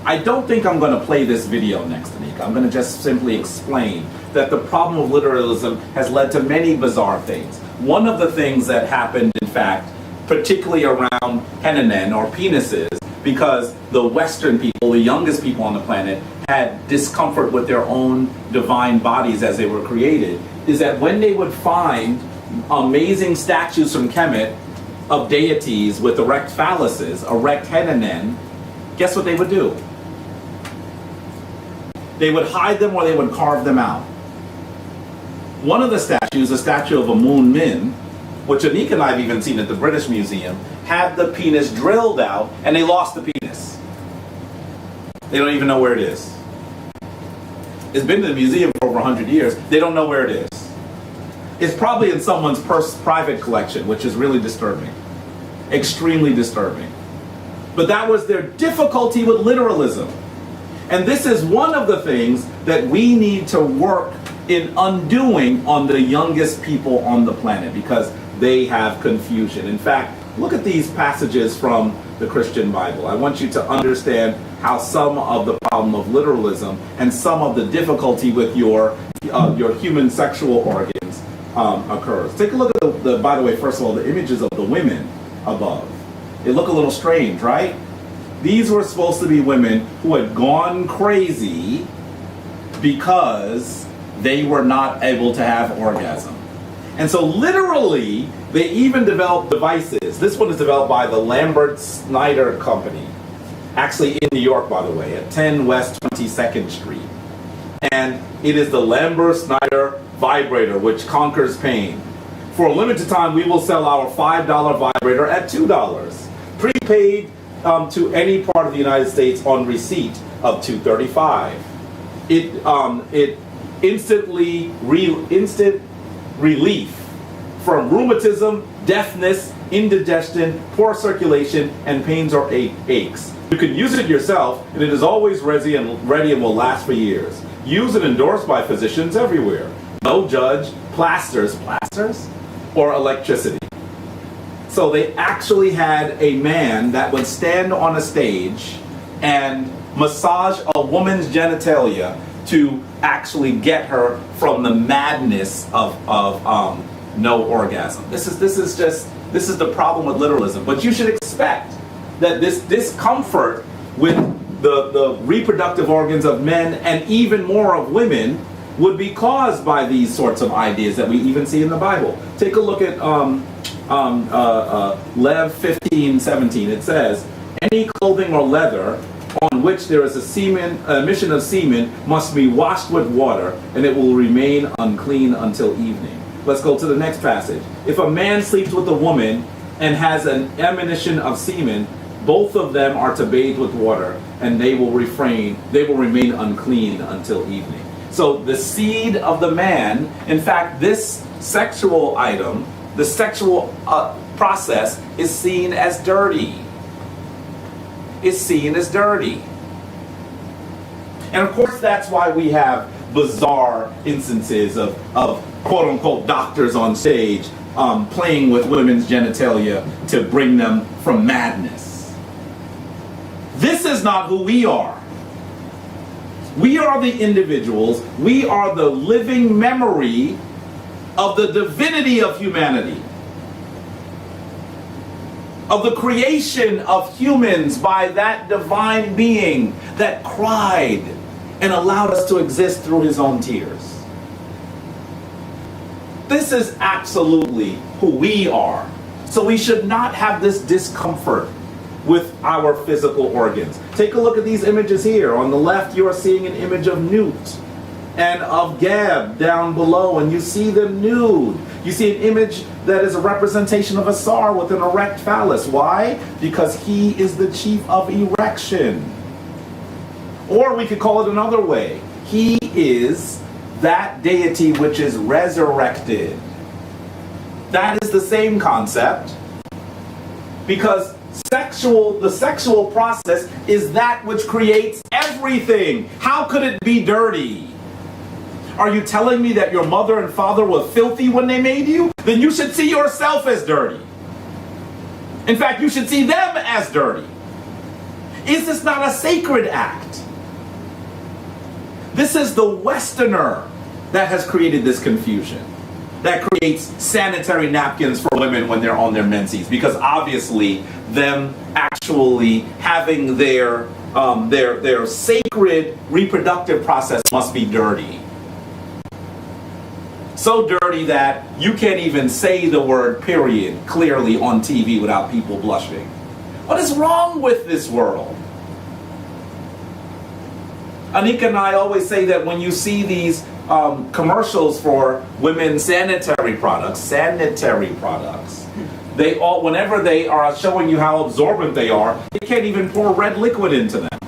I don't think I'm going to play this video next, Anika. I'm going to just simply explain that the problem of literalism has led to many bizarre things. One of the things that happened, in fact, particularly around henanen or penises, because the Western people, the youngest people on the planet, had discomfort with their own divine bodies as they were created, is that when they would find amazing statues from Kemet of deities with erect phalluses, erect henanen, guess what they would do? They would hide them or they would carve them out. One of the statues, a statue of a Moon Min, which Anika and I have even seen at the British Museum, had the penis drilled out and they lost the penis. They don't even know where it is. It's been in the museum for over 100 years. They don't know where it is. It's probably in someone's private collection, which is really disturbing. Extremely disturbing. But that was their difficulty with literalism. And this is one of the things that we need to work in undoing on the youngest people on the planet, because they have confusion. In fact, look at these passages from the Christian Bible. I want you to understand how some of the problem of literalism and some of the difficulty with your human sexual organs occurs. Take a look at by the way, first of all, the images of the women above. They look a little strange, right? These were supposed to be women who had gone crazy because they were not able to have orgasm. And so literally, they even developed devices. This one is developed by the Lambert Snyder Company, actually in New York, by the way, at 10 West 22nd Street. And it is the Lambert Snyder vibrator, which conquers pain. For a limited time, we will sell our $5 vibrator at $2. Prepaid to any part of the United States on receipt of $235. It instant relief from rheumatism, deafness, indigestion, poor circulation, and pains or aches. You can use it yourself, and it is always ready and will last for years. Used and endorsed by physicians everywhere. No judge, plasters, or electricity. So they actually had a man that would stand on a stage and massage a woman's genitalia to actually get her from the madness of no orgasm. This is the problem with literalism. But you should expect that this discomfort with the reproductive organs of men and even more of women would be caused by these sorts of ideas that we even see in the Bible. Take a look at Lev 15:17. It says, any clothing or leather on which there is a emission of semen must be washed with water, and it will remain unclean until evening. Let's go to the next passage. If a man sleeps with a woman and has an emission of semen, both of them are to bathe with water, and they will remain unclean until evening. So the seed of the man, in fact, this sexual item, the sexual process is seen as dirty. Is seen as dirty. And of course that's why we have bizarre instances of quote-unquote doctors on stage playing with women's genitalia to bring them from madness. This is not who we are. We are the individuals, we are the living memory of the divinity of humanity, of the creation of humans by that divine being that cried and allowed us to exist through his own tears. This is absolutely who we are. So we should not have this discomfort with our physical organs. Take a look at these images here. On the left, you are seeing an image of Newt and of Geb down below, and you see them nude. You see an image that is a representation of Asar with an erect phallus. Why? Because he is the chief of erection. Or we could call it another way. He is that deity which is resurrected. That is the same concept, because the sexual process is that which creates everything. How could it be dirty? Are you telling me that your mother and father were filthy when they made you? Then you should see yourself as dirty. In fact, you should see them as dirty. Is this not a sacred act? This is the Westerner that has created this confusion, that creates sanitary napkins for women when they're on their menses, because obviously them actually having their sacred reproductive process must be dirty. So dirty that you can't even say the word period clearly on TV without people blushing. What is wrong with this world? Anika and I always say that when you see these commercials for women's sanitary products, they all, whenever they are showing you how absorbent they are, they can't even pour red liquid into them.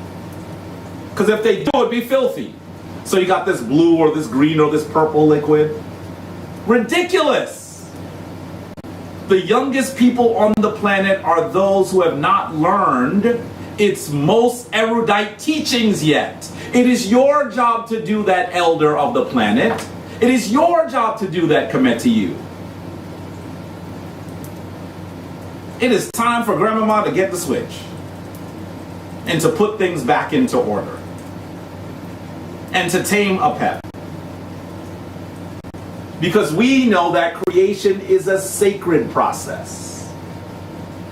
Because if they do, it'd be filthy. So you got this blue or this green or this purple liquid. Ridiculous! The youngest people on the planet are those who have not learned its most erudite teachings yet. It is your job to do that, elder of the planet. It is your job to do that, Kemetic New Year. It is time for Grandmama to get the switch and to put things back into order and to tame a pet. Because we know that creation is a sacred process,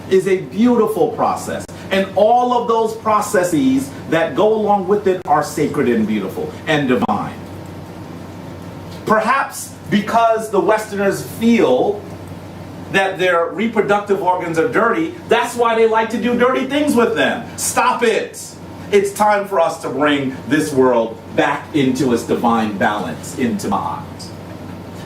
is a beautiful process. And all of those processes that go along with it are sacred and beautiful and divine. Perhaps because the Westerners feel that their reproductive organs are dirty, that's why they like to do dirty things with them. Stop it! It's time for us to bring this world back into its divine balance, into Ma'at.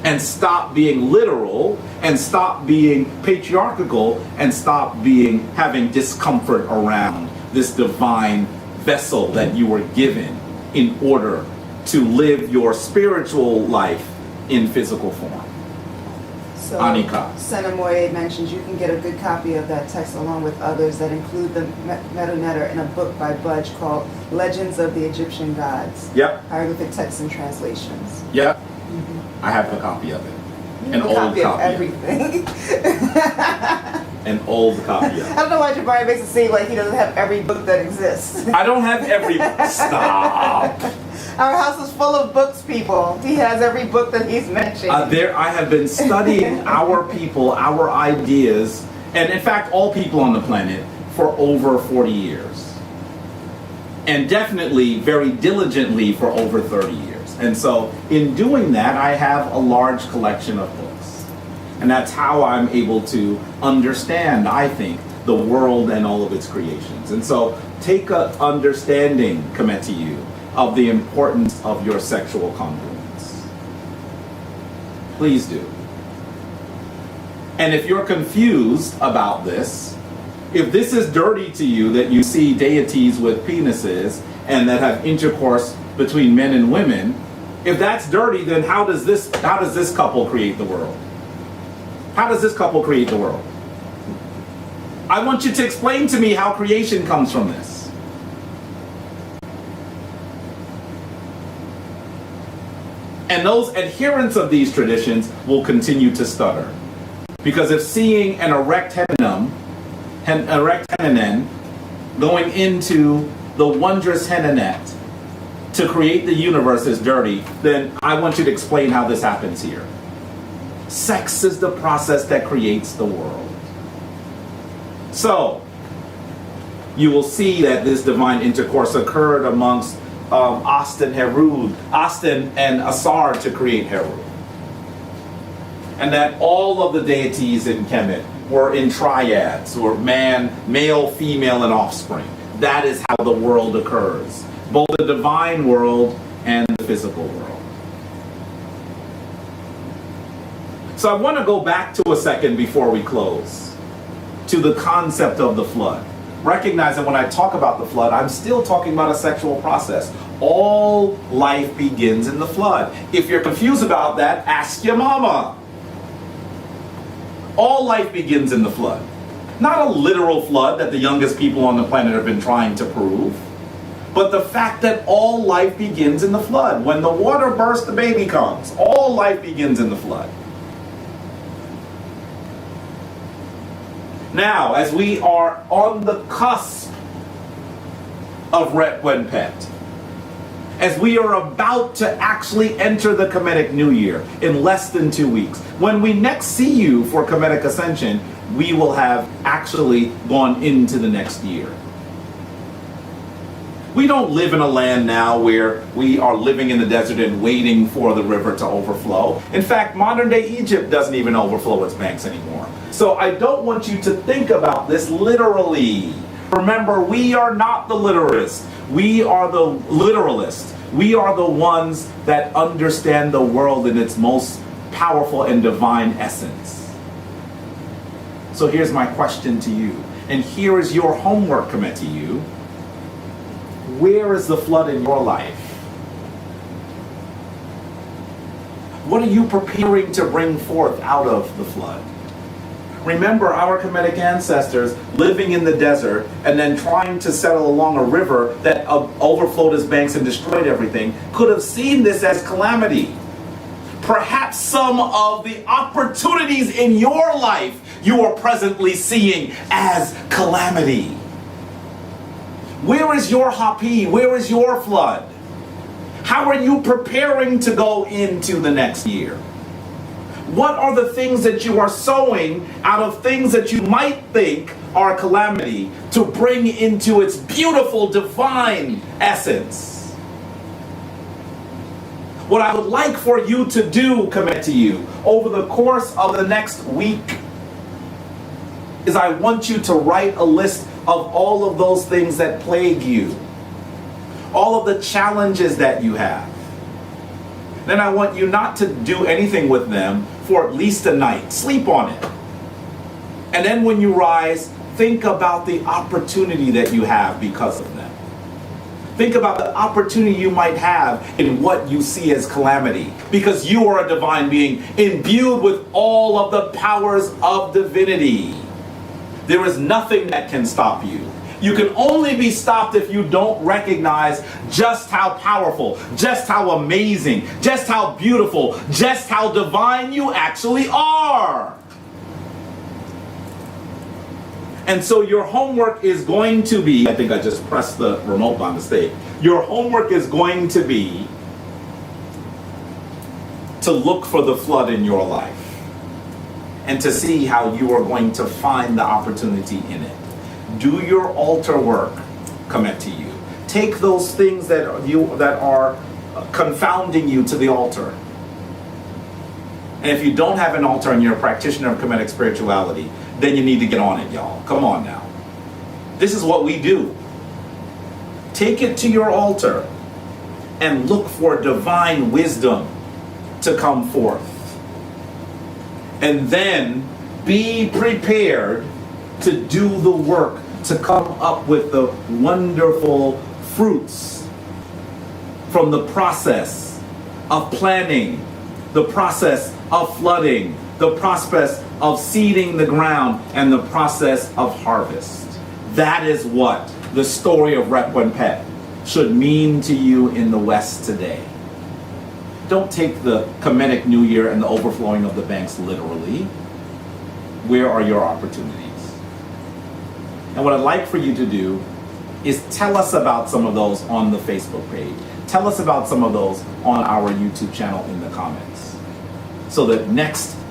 And stop being literal, and stop being patriarchal, and stop having discomfort around this divine vessel that you were given in order to live your spiritual life in physical form. So, Anika. Senamoye mentions you can get a good copy of that text along with others that include the meta in a book by Budge called Legends of the Egyptian Gods. Yep. Hieroglyphic texts and translations. Yep. I have a copy of it. An old copy of copy. Everything. an old copy of I it. don't know why Jabari makes it seem like he doesn't have every book that exists. I don't have every... Stop! Our house is full of books, people. He has every book that he's mentioned. I have been studying our people, our ideas, and in fact all people on the planet for over 40 years. And definitely very diligently for over 30 years. And so in doing that, I have a large collection of books. And that's how I'm able to understand, I think, the world and all of its creations. And so take an understanding, Kemetic, of the importance of your sexual congruence. Please do. And if you're confused about this, if this is dirty to you that you see deities with penises and that have intercourse between men and women, if that's dirty, then how does this couple create the world? How does this couple create the world? I want you to explain to me how creation comes from this. And those adherents of these traditions will continue to stutter. Because if seeing an erect henenen going into the wondrous henenet to create the universe is dirty, then I want you to explain how this happens here. Sex is the process that creates the world. So, you will see that this divine intercourse occurred amongst Aston and Asar to create Herod. And that all of the deities in Kemet were in triads, or male, female, and offspring. That is how the world occurs. Both the divine world and the physical world. So I want to go back to a second before we close to the concept of the flood. Recognize that when I talk about the flood, I'm still talking about a sexual process. All life begins in the flood. If you're confused about that, ask your mama. All life begins in the flood. Not a literal flood that the youngest people on the planet have been trying to prove, but the fact that all life begins in the flood. When the water bursts, the baby comes. All life begins in the flood. Now, as we are on the cusp of RenPet, as we are about to actually enter the Kemetic New Year in less than 2 weeks, when we next see you for Kemetic Ascension, we will have actually gone into the next year. We don't live in a land now where we are living in the desert and waiting for the river to overflow. In fact, modern day Egypt doesn't even overflow its banks anymore. So I don't want you to think about this literally. Remember, we are not the literalists. We are the literalists. We are the ones that understand the world in its most powerful and divine essence. So here's my question to you. And here is your homework, Kemetic. Where is the flood in your life? What are you preparing to bring forth out of the flood? Remember our Kemetic ancestors living in the desert and then trying to settle along a river that overflowed its banks and destroyed everything, could have seen this as calamity. Perhaps some of the opportunities in your life you are presently seeing as calamity. Where is your hapi? Where is your flood? How are you preparing to go into the next year? What are the things that you are sowing out of things that you might think are calamity to bring into its beautiful divine essence? What I would like for you to do, Kemetic, over the course of the next week is I want you to write a list of all of those things that plague you, all of the challenges that you have. Then I want you not to do anything with them for at least a night. Sleep on it. And then when you rise, think about the opportunity that you have because of them. Think about the opportunity you might have in what you see as calamity, because you are a divine being imbued with all of the powers of divinity. There is nothing that can stop you. You can only be stopped if you don't recognize just how powerful, just how amazing, just how beautiful, just how divine you actually are. And so your homework is going to be, I think I just pressed the remote by mistake. Your homework is going to be to look for the flood in your life and to see how you are going to find the opportunity in it. Do your altar work, commit to you. Take those things that are confounding you to the altar. And if you don't have an altar and you're a practitioner of Kemetic spirituality, then you need to get on it, y'all. Come on now. This is what we do. Take it to your altar and look for divine wisdom to come forth. And then be prepared to do the work to come up with the wonderful fruits from the process of planning, the process of flooding, the process of seeding the ground, and the process of harvest. That is what the story of RenPet should mean to you in the West today. Don't take the Kemetic New Year and the overflowing of the banks literally. Where are your opportunities? And what I'd like for you to do is tell us about some of those on the Facebook page. Tell us about some of those on our YouTube channel in the comments. So that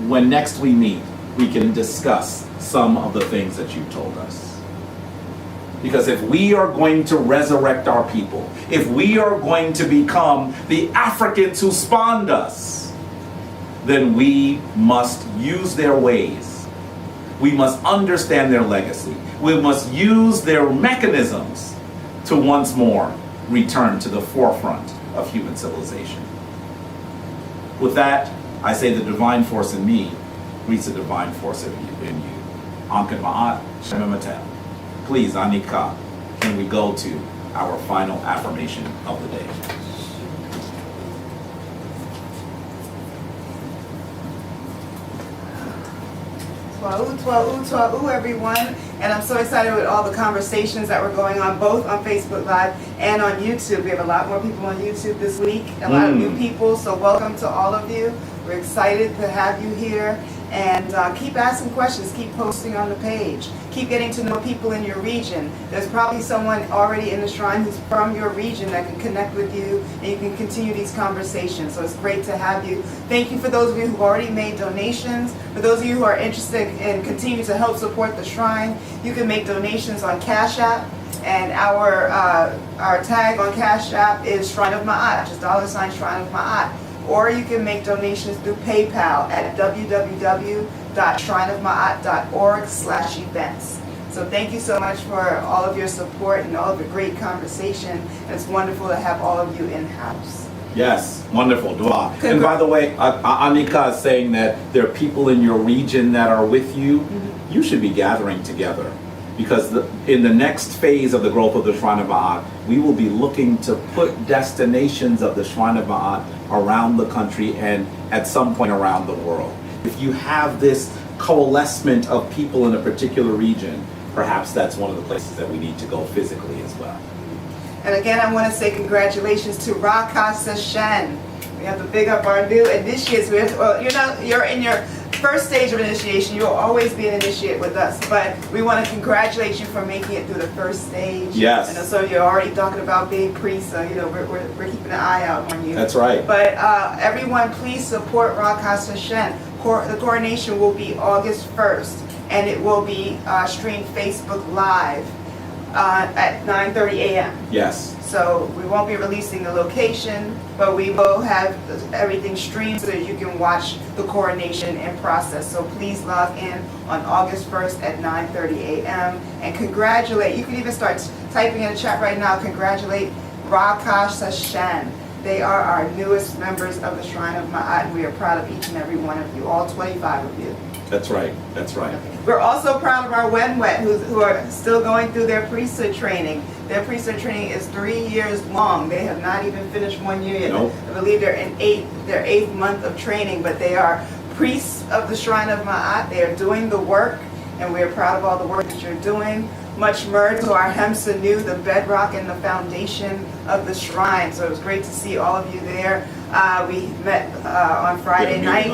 when next we meet, we can discuss some of the things that you've told us. Because if we are going to resurrect our people, if we are going to become the Africans who spawned us, then we must use their ways. We must understand their legacy. We must use their mechanisms to once more return to the forefront of human civilization. With that, I say the divine force in me meets the divine force in you. Ankat Ma'at, Shemematem. Please, Anika, can we go to our final affirmation of the day? Twa'u, everyone. And I'm so excited with all the conversations that were going on, both on Facebook Live and on YouTube. We have a lot more people on YouTube this week, a lot of new people, so welcome to all of you. We're excited to have you here. And keep asking questions, keep posting on the page, keep getting to know people in your region. There's probably someone already in the shrine who's from your region that can connect with you, and you can continue these conversations. So it's great to have you. Thank you for those of you who've already made donations. For those of you who are interested in continuing to help support the shrine, you can make donations on Cash App. And our tag on Cash App is Shrine of Ma'at, just $ Shrine of Ma'at. Or you can make donations through PayPal at www.shrineofma'at.org/events. So thank you so much for all of your support and all of the great conversation. And it's wonderful to have all of you in-house. Yes, wonderful. Dua. And by the way, Anika is saying that there are people in your region that are with you. Mm-hmm. You should be gathering together. Because in the next phase of the growth of the Shrine of Ma'at, we will be looking to put destinations of the Shrine of Ma'at around the country and at some point around the world. If you have this coalescement of people in a particular region, perhaps that's one of the places that we need to go physically as well. And again, I want to say congratulations to Raka Sashen. We have to big up our new initiates. You're in your first stage of initiation. You'll always be an initiate with us, but we want to congratulate you for making it through the first stage. Yes. And so you're already talking about being priest, so we're keeping an eye out on you. That's right. But everyone, please support Raka Sashen. The coronation will be August 1st, and it will be streamed Facebook Live at 9:30 a.m. Yes. So we won't be releasing the location, but we will have everything streamed so that you can watch the coronation in process. So please log in on August 1st at 9:30 a.m. and congratulate. You can even start typing in the chat right now. Congratulate Raka Sashen. They are our newest members of the Shrine of Ma'at, and we are proud of each and every one of you, all 25 of you. That's right. That's right. We're also proud of our WenWet who are still going through their priesthood training. Their priesthood training is 3 years long. They have not even finished 1 year yet. Nope. I believe they're in their eighth month of training, but they are priests of the Shrine of Ma'at. They are doing the work, and we're proud of all the work that you're doing. much myrrh to our hems anew, the bedrock and the foundation of the shrine. So it was great to see all of you there. We met on Friday night,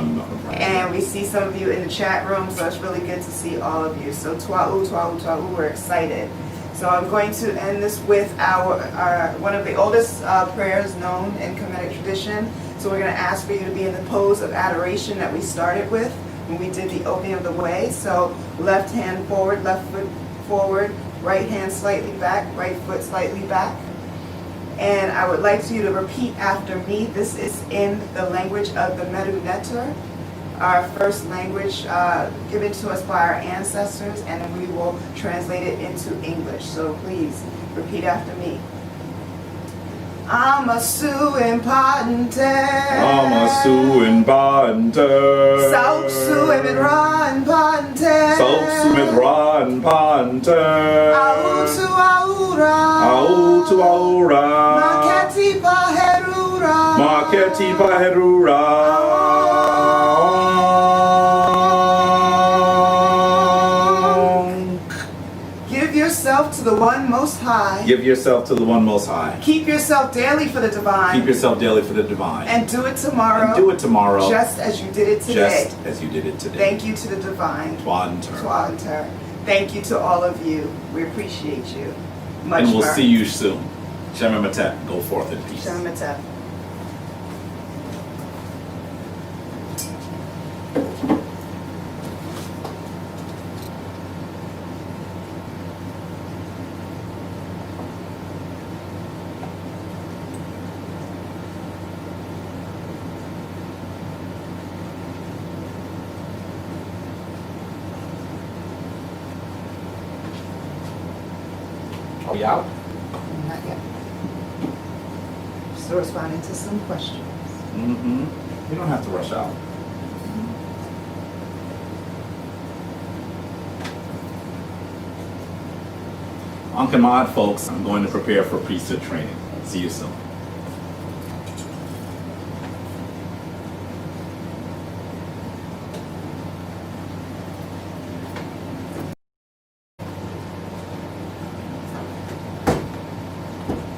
and we see some of you in the chat room, so it's really good to see all of you. So Tua'u, Tua'u, Tua'u, we're excited. So I'm going to end this with our one of the oldest prayers known in Kemetic tradition. So we're going to ask for you to be in the pose of adoration that we started with when we did the opening of the way. So left hand forward, left foot forward, right hand slightly back, right foot slightly back. And I would like you to repeat after me. This is in the language of the Medu Neter, our first language given to us by our ancestors, and then we will translate it into English. So please repeat after me. Amasu impante. Amasu impante. Sausu emidra impante. Sausu emidra impante. Autu aura. Autu aura. Maketi paherura. Maketi paherura. Give yourself to the one most high. Give yourself to the one most high. Keep yourself daily for the divine. Keep yourself daily for the divine. And do it tomorrow. And do it tomorrow. Just as you did it today. Just as you did it today. Thank you to the divine. Twanter. Twanter. Thank you to all of you. We appreciate you. Much And we'll more. see you soon. Shemamatep, go forth in peace. Shemamatep. Are we out? Not yet. Still responding to some questions. Mm-hmm. You don't have to rush out. On command, folks, I'm going to prepare for priesthood training. See you soon.